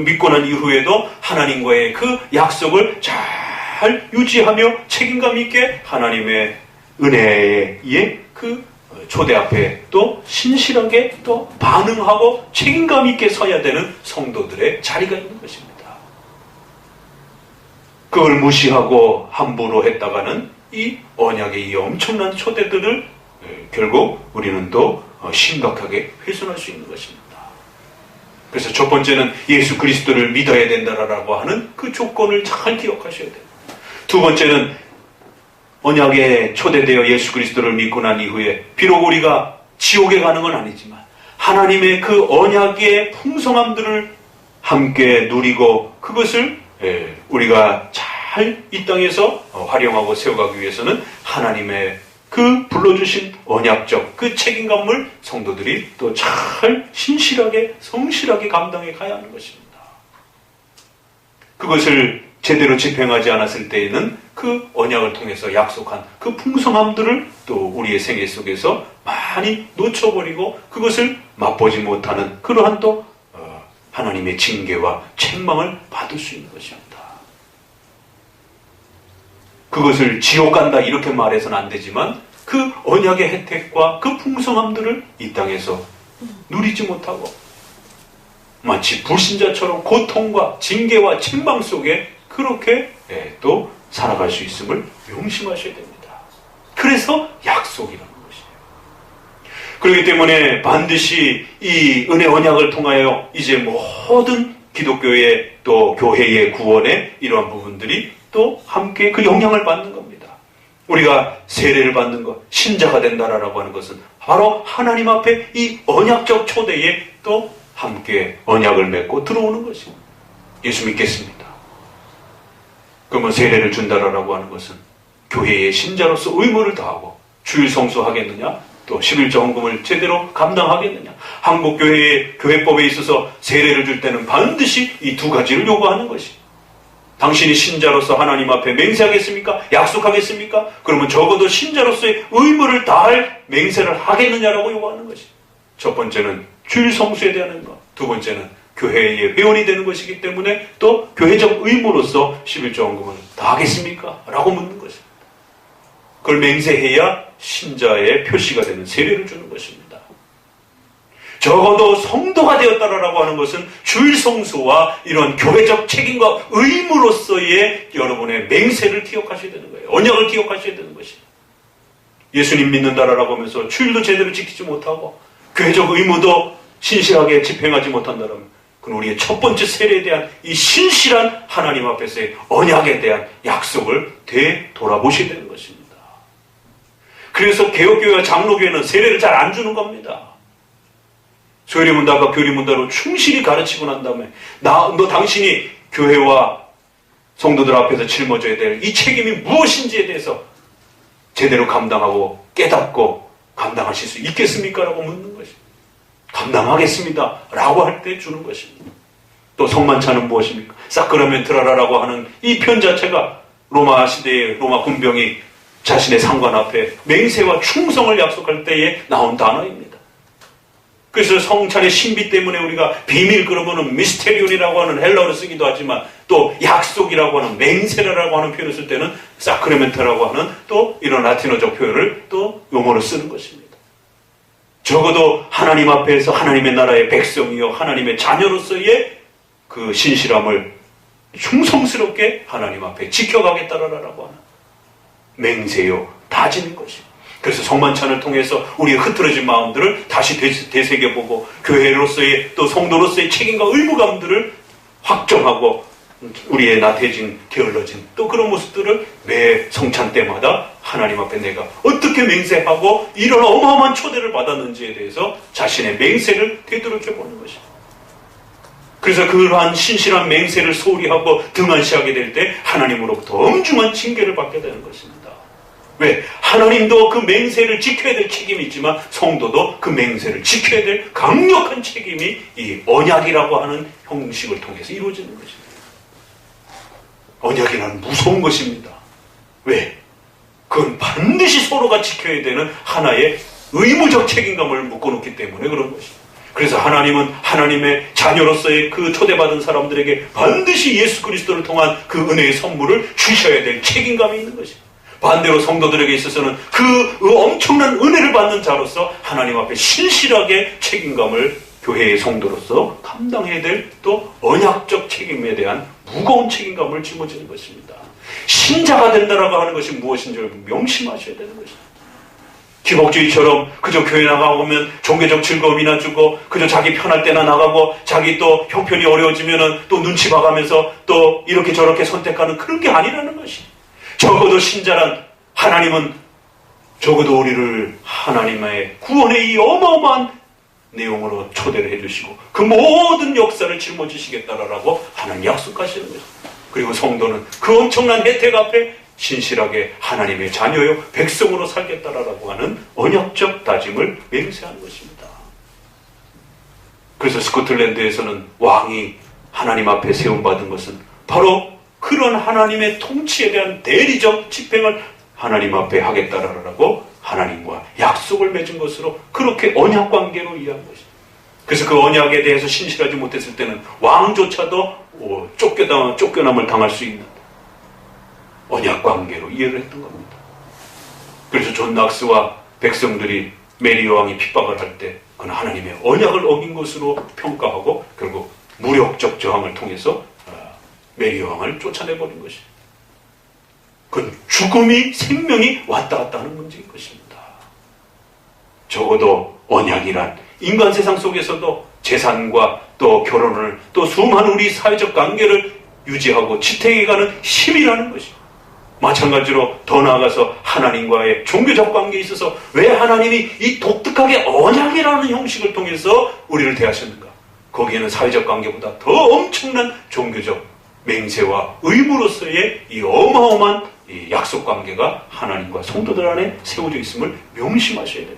믿고 난 이후에도 하나님과의 그 약속을 잘 유지하며 책임감 있게 하나님의 은혜의 그 초대 앞에 또 신실하게 또 반응하고 책임감 있게 서야 되는 성도들의 자리가 있는 것입니다. 그걸 무시하고 함부로 했다가는 이 언약의 이 엄청난 초대들을 결국 우리는 또 심각하게 훼손할 수 있는 것입니다. 그래서 첫 번째는 예수 그리스도를 믿어야 된다라고 하는 그 조건을 잘 기억하셔야 돼요. 두 번째는 언약에 초대되어 예수 그리스도를 믿고 난 이후에 비록 우리가 지옥에 가는 건 아니지만 하나님의 그 언약의 풍성함들을 함께 누리고 그것을 우리가 잘 이 땅에서 활용하고 세워가기 위해서는 하나님의 그 불러주신 언약적 그 책임감을 성도들이 또 잘 신실하게 성실하게 감당해 가야 하는 것입니다. 그것을 제대로 집행하지 않았을 때에는 그 언약을 통해서 약속한 그 풍성함들을 또 우리의 생애 속에서 많이 놓쳐버리고 그것을 맛보지 못하는 그러한 또 하나님의 징계와 책망을 받을 수 있는 것입니다. 그것을 지옥 간다 이렇게 말해서는 안 되지만 그 언약의 혜택과 그 풍성함들을 이 땅에서 누리지 못하고 마치 불신자처럼 고통과 징계와 책망 속에 그렇게 또 살아갈 수 있음을 명심하셔야 됩니다. 그래서 약속이라는 것이에요. 그렇기 때문에 반드시 이 은혜 언약을 통하여 이제 모든 기독교의 또 교회의 구원의 이러한 부분들이 또 함께 그 영향을 받는 겁니다. 우리가 세례를 받는 것, 신자가 된다라고 하는 것은 바로 하나님 앞에 이 언약적 초대에 또 함께 언약을 맺고 들어오는 것입니다. 예수 믿겠습니다. 그러면 세례를 준다라고 하는 것은 교회의 신자로서 의무를 다하고 주일 성수하겠느냐, 또 11조 헌금을 제대로 감당하겠느냐. 한국 교회의 교회법에 있어서 세례를 줄 때는 반드시 이 두 가지를 요구하는 것입니다. 당신이 신자로서 하나님 앞에 맹세하겠습니까? 약속하겠습니까? 그러면 적어도 신자로서의 의무를 다할 맹세를 하겠느냐라고 요구하는 것이. 첫 번째는 주일 성수에 대한 것, 두 번째는 교회의 회원이 되는 것이기 때문에 또 교회적 의무로서 11조 헌금을 다 하겠습니까? 라고 묻는 것입니다. 그걸 맹세해야 신자의 표시가 되는 세례를 주는 것입니다. 적어도 성도가 되었다라고 하는 것은 주일 성수와 이런 교회적 책임과 의무로서의 여러분의 맹세를 기억하셔야 되는 거예요. 언약을 기억하셔야 되는 것이에요. 예수님 믿는다라고 하면서 주일도 제대로 지키지 못하고 교회적 의무도 신실하게 집행하지 못한다면 그건 우리의 첫 번째 세례에 대한 이 신실한 하나님 앞에서의 언약에 대한 약속을 되돌아보셔야 되는 것입니다. 그래서 개혁교회와 장로교회는 세례를 잘 안 주는 겁니다. 소리문답과 교리문답으로 충실히 가르치고 난 다음에 너 당신이 교회와 성도들 앞에서 짊어져야 될 이 책임이 무엇인지에 대해서 제대로 감당하고 깨닫고 감당하실 수 있겠습니까? 라고 묻는 것입니다. 감당하겠습니다. 라고 할 때 주는 것입니다. 또 성만찬은 무엇입니까? 사크라멘트라라고 하는 이 편 자체가 로마 시대의 로마 군병이 자신의 상관 앞에 맹세와 충성을 약속할 때에 나온 단어입니다. 그래서 성찬의 신비 때문에 우리가 비밀 그러면은 미스테리온이라고 하는 헬라어를 쓰기도 하지만 또 약속이라고 하는 맹세라고 하는 표현을 쓸 때는 사크라멘트라고 하는 또 이런 라틴어적 표현을 또 용어로 쓰는 것입니다. 적어도 하나님 앞에서 하나님의 나라의 백성이요 하나님의 자녀로서의 그 신실함을 충성스럽게 하나님 앞에 지켜가겠다라고 하는 맹세요 다지는 것입니다. 그래서 성만찬을 통해서 우리의 흐트러진 마음들을 다시 되새겨보고 교회로서의 또 성도로서의 책임과 의무감들을 확정하고 우리의 나태해진 게을러진 또 그런 모습들을 매 성찬 때마다 하나님 앞에 내가 어떻게 맹세하고 이런 어마어마한 초대를 받았는지에 대해서 자신의 맹세를 되돌아보는 것입니다. 그래서 그러한 신실한 맹세를 소홀히 하고 등한시하게 될 때 하나님으로부터 엄중한 징계를 받게 되는 것입니다. 왜? 하나님도 그 맹세를 지켜야 될 책임이 있지만 성도도 그 맹세를 지켜야 될 강력한 책임이 이 언약이라고 하는 형식을 통해서 이루어지는 것입니다. 언약이란 무서운 것입니다. 왜? 그건 반드시 서로가 지켜야 되는 하나의 의무적 책임감을 묶어놓기 때문에 그런 것입니다. 그래서 하나님은 하나님의 자녀로서의 그 초대받은 사람들에게 반드시 예수 그리스도를 통한 그 은혜의 선물을 주셔야 될 책임감이 있는 것입니다. 반대로 성도들에게 있어서는 그 엄청난 은혜를 받는 자로서 하나님 앞에 신실하게 책임감을 교회의 성도로서 감당해야 될 또 언약적 책임에 대한 무거운 책임감을 짊어지는 것입니다. 신자가 된다라고 하는 것이 무엇인지 여러분 명심하셔야 되는 것입니다. 기복주의처럼 그저 교회 나가보면 종교적 즐거움이나 주고 그저 자기 편할 때나 나가고 자기 또 형편이 어려워지면은 또 눈치 봐가면서 또 이렇게 저렇게 선택하는 그런 게 아니라는 것이. 적어도 신자란 하나님은 적어도 우리를 하나님의 구원의 이 어마어마한 내용으로 초대를 해주시고 그 모든 역사를 짊어지시겠다라고 하나님 약속하시는 것입니다. 그리고 성도는 그 엄청난 혜택 앞에 신실하게 하나님의 자녀요 백성으로 살겠다라고 하는 언약적 다짐을 맹세하는 것입니다. 그래서 스코틀랜드에서는 왕이 하나님 앞에 세움받은 것은 바로 그런 하나님의 통치에 대한 대리적 집행을 하나님 앞에 하겠다라고 하나님과 약속을 맺은 것으로 그렇게 언약 관계로 이해한 것입니다. 그래서 그 언약에 대해서 신실하지 못했을 때는 왕조차도 쫓겨남을 당할 수 있는 언약 관계로 이해를 했던 겁니다. 그래서 존 낙스와 백성들이 메리 여왕이 핍박을 할 때 그는 하나님의 언약을 어긴 것으로 평가하고 결국 무력적 저항을 통해서 메리 여왕을 쫓아내버린 것입니다. 그건 죽음이 생명이 왔다 갔다 하는 문제인 것입니다. 적어도 언약이란 인간 세상 속에서도 재산과 또 결혼을 또 수많은 우리 사회적 관계를 유지하고 지탱해가는 힘이라는 것입니다. 마찬가지로 더 나아가서 하나님과의 종교적 관계에 있어서 왜 하나님이 이 독특하게 언약이라는 형식을 통해서 우리를 대하셨는가? 거기에는 사회적 관계보다 더 엄청난 종교적 맹세와 의무로서의 이 어마어마한 이 약속 관계가 하나님과 성도들 안에 세워져 있음을 명심하셔야 됩니다.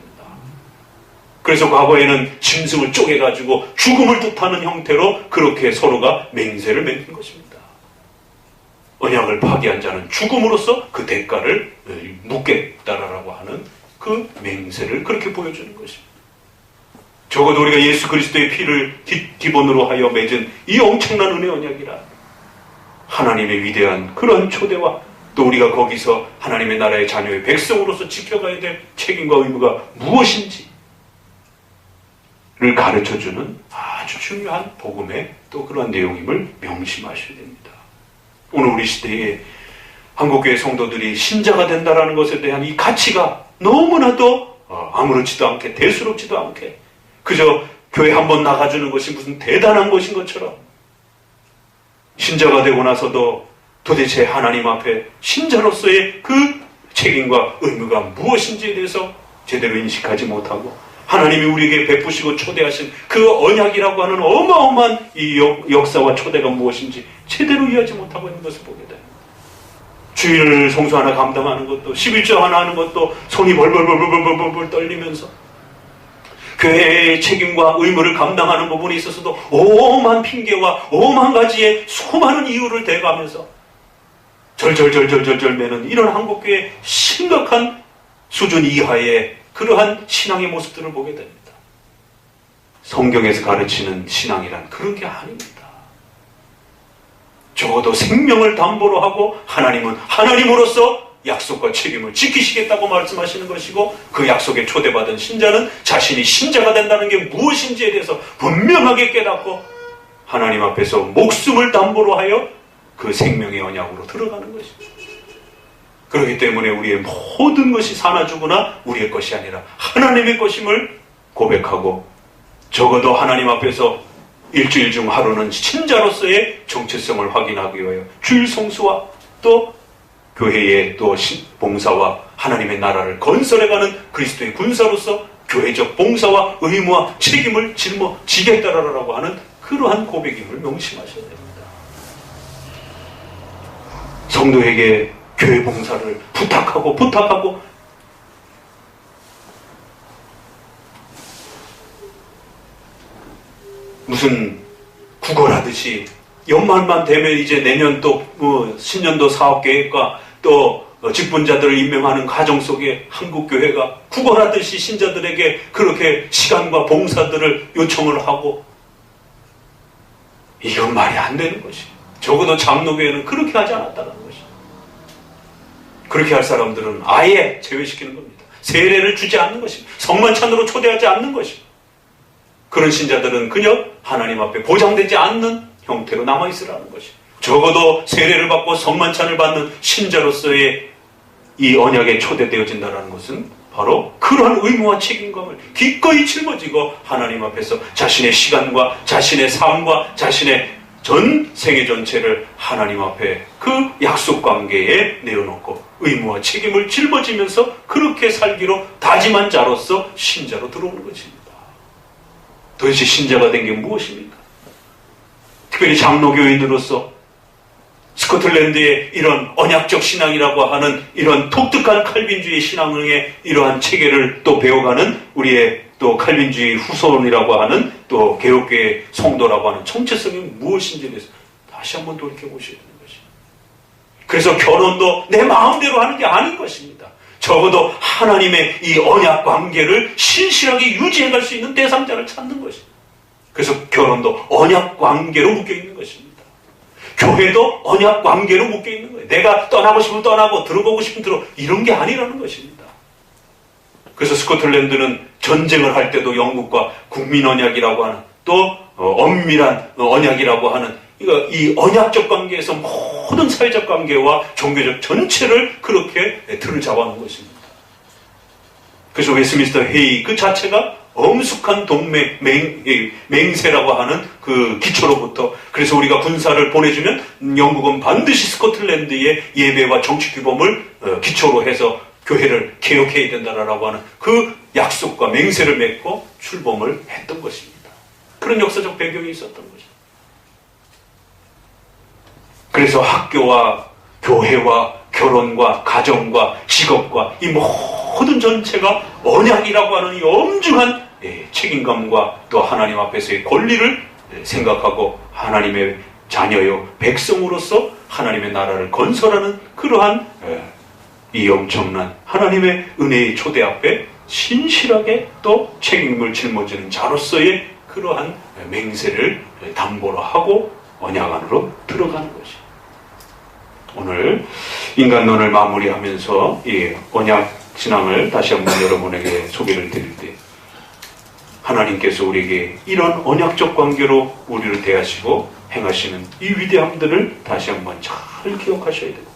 그래서 과거에는 짐승을 쪼개가지고 죽음을 뜻하는 형태로 그렇게 서로가 맹세를 맺는 것입니다. 언약을 파기한 자는 죽음으로써 그 대가를 묻겠다라고 하는 그 맹세를 그렇게 보여주는 것입니다. 적어도 우리가 예수 그리스도의 피를 기본으로 하여 맺은 이 엄청난 은혜 언약이라 하나님의 위대한 그런 초대와 또 우리가 거기서 하나님의 나라의 자녀의 백성으로서 지켜가야 될 책임과 의무가 무엇인지를 가르쳐주는 아주 중요한 복음의 또 그런 내용임을 명심하셔야 됩니다. 오늘 우리 시대에 한국교회 성도들이 신자가 된다라는 것에 대한 이 가치가 너무나도 아무렇지도 않게 대수롭지도 않게 그저 교회 한번 나가주는 것이 무슨 대단한 것인 것처럼 신자가 되고 나서도 도대체 하나님 앞에 신자로서의 그 책임과 의무가 무엇인지에 대해서 제대로 인식하지 못하고 하나님이 우리에게 베푸시고 초대하신 그 언약이라고 하는 어마어마한 이 역사와 초대가 무엇인지 제대로 이해하지 못하고 있는 것을 보게 돼요. 주일 성수 하나 감당하는 것도 11조 하나 하는 것도 손이 벌벌벌벌벌벌 떨리면서 교회의 책임과 의무를 감당하는 부분에 있어서도 오만 핑계와 오만 가지의 수많은 이유를 대가면서 절절절절절절 매는 이런 한국교회의 심각한 수준 이하의 그러한 신앙의 모습들을 보게 됩니다. 성경에서 가르치는 신앙이란 그런 게 아닙니다. 적어도 생명을 담보로 하고 하나님은 하나님으로서 약속과 책임을 지키시겠다고 말씀하시는 것이고 그 약속에 초대받은 신자는 자신이 신자가 된다는 게 무엇인지에 대해서 분명하게 깨닫고 하나님 앞에서 목숨을 담보로 하여 그 생명의 언약으로 들어가는 것입니다. 그렇기 때문에 우리의 모든 것이 사나 죽으나 우리의 것이 아니라 하나님의 것임을 고백하고 적어도 하나님 앞에서 일주일 중 하루는 신자로서의 정체성을 확인하기 위하여 주일 성수와 또 교회의 또 봉사와 하나님의 나라를 건설해가는 그리스도의 군사로서 교회적 봉사와 의무와 책임을 짊어지겠다라고 하는 그러한 고백임을 명심하셔야 됩니다. 성도에게 교회 봉사를 부탁하고 무슨 구걸하듯이 연말만 되면 이제 내년 또 신년도 사업계획과 또 직분자들을 임명하는 과정 속에 한국교회가 구걸하듯이 신자들에게 그렇게 시간과 봉사들을 요청을 하고 이건 말이 안 되는 것이. 적어도 장로교회는 그렇게 하지 않았다는 것이. 그렇게 할 사람들은 아예 제외시키는 겁니다. 세례를 주지 않는 것입니다. 성만찬으로 초대하지 않는 것입니다. 그런 신자들은 그저 하나님 앞에 보장되지 않는 형태로 남아있으라는 것이. 적어도 세례를 받고 성만찬을 받는 신자로서의 이 언약에 초대되어진다는 것은 바로 그러한 의무와 책임감을 기꺼이 짊어지고 하나님 앞에서 자신의 시간과 자신의 삶과 자신의 전 생애 전체를 하나님 앞에 그 약속 관계에 내어놓고 의무와 책임을 짊어지면서 그렇게 살기로 다짐한 자로서 신자로 들어오는 것입니다. 도대체 신자가 된 게 무엇입니까? 특별히 장로교인으로서 스코틀랜드의 이런 언약적 신앙이라고 하는 이런 독특한 칼빈주의 신앙의 이러한 체계를 또 배워가는 우리의 또 칼빈주의 후손이라고 하는 또 개혁교회 성도라고 하는 정체성이 무엇인지에 대해서 다시 한번 돌이켜보셔야 되는 것입니다. 그래서 결혼도 내 마음대로 하는 게 아닌 것입니다. 적어도 하나님의 이 언약 관계를 신실하게 유지해갈 수 있는 대상자를 찾는 것입니다. 그래서 결혼도 언약 관계로 묶여있는 것입니다. 교회도 언약 관계로 묶여있는 거예요. 내가 떠나고 싶으면 떠나고 들어보고 싶으면 들어 이런 게 아니라는 것입니다. 그래서 스코틀랜드는 전쟁을 할 때도 영국과 국민 언약이라고 하는 또 엄밀한 언약이라고 하는 이 언약적 관계에서 모든 사회적 관계와 종교적 전체를 그렇게 틀을 잡아놓은 것입니다. 그래서 웨스민스터 회의 그 자체가 엄숙한 동맹, 맹세라고 하는 그 기초로부터 그래서 우리가 군사를 보내주면 영국은 반드시 스코틀랜드의 예배와 정치 규범을 기초로 해서 교회를 개혁해야 된다라고 하는 그 약속과 맹세를 맺고 출범을 했던 것입니다. 그런 역사적 배경이 있었던 것입니다. 그래서 학교와 교회와 결혼과 가정과 직업과 이 모든 전체가 언약이라고 하는 이 엄중한 책임감과 또 하나님 앞에서의 권리를 생각하고 하나님의 자녀요 백성으로서 하나님의 나라를 건설하는 그러한 이 엄청난 하나님의 은혜의 초대 앞에 신실하게 또 책임을 짊어지는 자로서의 그러한 맹세를 담보로 하고 언약 안으로 들어가는 것이. 오늘 인간론을 마무리하면서 이 언약 신앙을 다시 한번 여러분에게 소개를 드릴 때 하나님께서 우리에게 이런 언약적 관계로 우리를 대하시고 행하시는 이 위대함들을 다시 한번 잘 기억하셔야 되고,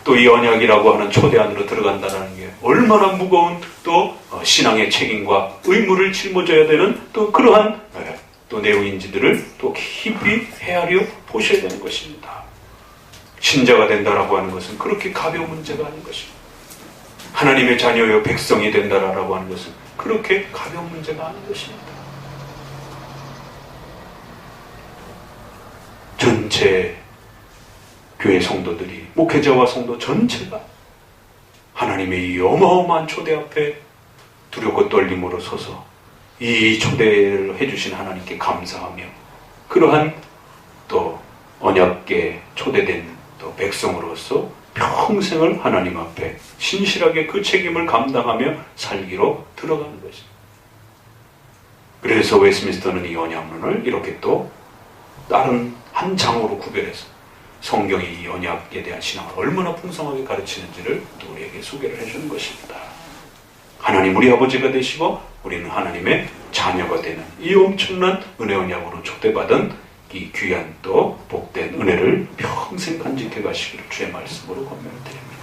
또 이 언약이라고 하는 초대 안으로 들어간다는 게 얼마나 무거운 또 신앙의 책임과 의무를 짊어져야 되는 또 그러한 또 내용인지들을 또 깊이 헤아려 보셔야 되는 것입니다. 신자가 된다라고 하는 것은 그렇게 가벼운 문제가 아닌 것입니다. 하나님의 자녀여 백성이 된다라고 하는 것은 그렇게 가벼운 문제가 아닌 것입니다. 전체 교회 성도들이, 목회자와 성도 전체가 하나님의 이 어마어마한 초대 앞에 두렵고 떨림으로 서서 이 초대를 해주신 하나님께 감사하며 그러한 또 언약계 초대된 또 백성으로서 평생을 하나님 앞에 신실하게 그 책임을 감당하며 살기로 들어가는 것입니다. 그래서 웨스민스터는 이 언약론을 이렇게 또 다른 한 장으로 구별해서 성경이 이 언약에 대한 신앙을 얼마나 풍성하게 가르치는지를 또 우리에게 소개를 해주는 것입니다. 하나님 우리 아버지가 되시고 우리는 하나님의 자녀가 되는 이 엄청난 은혜 언약으로 초대받은 이 귀한 또 복된 은혜를 평생 간직해 가시기를 주의 말씀으로 권면을 드립니다.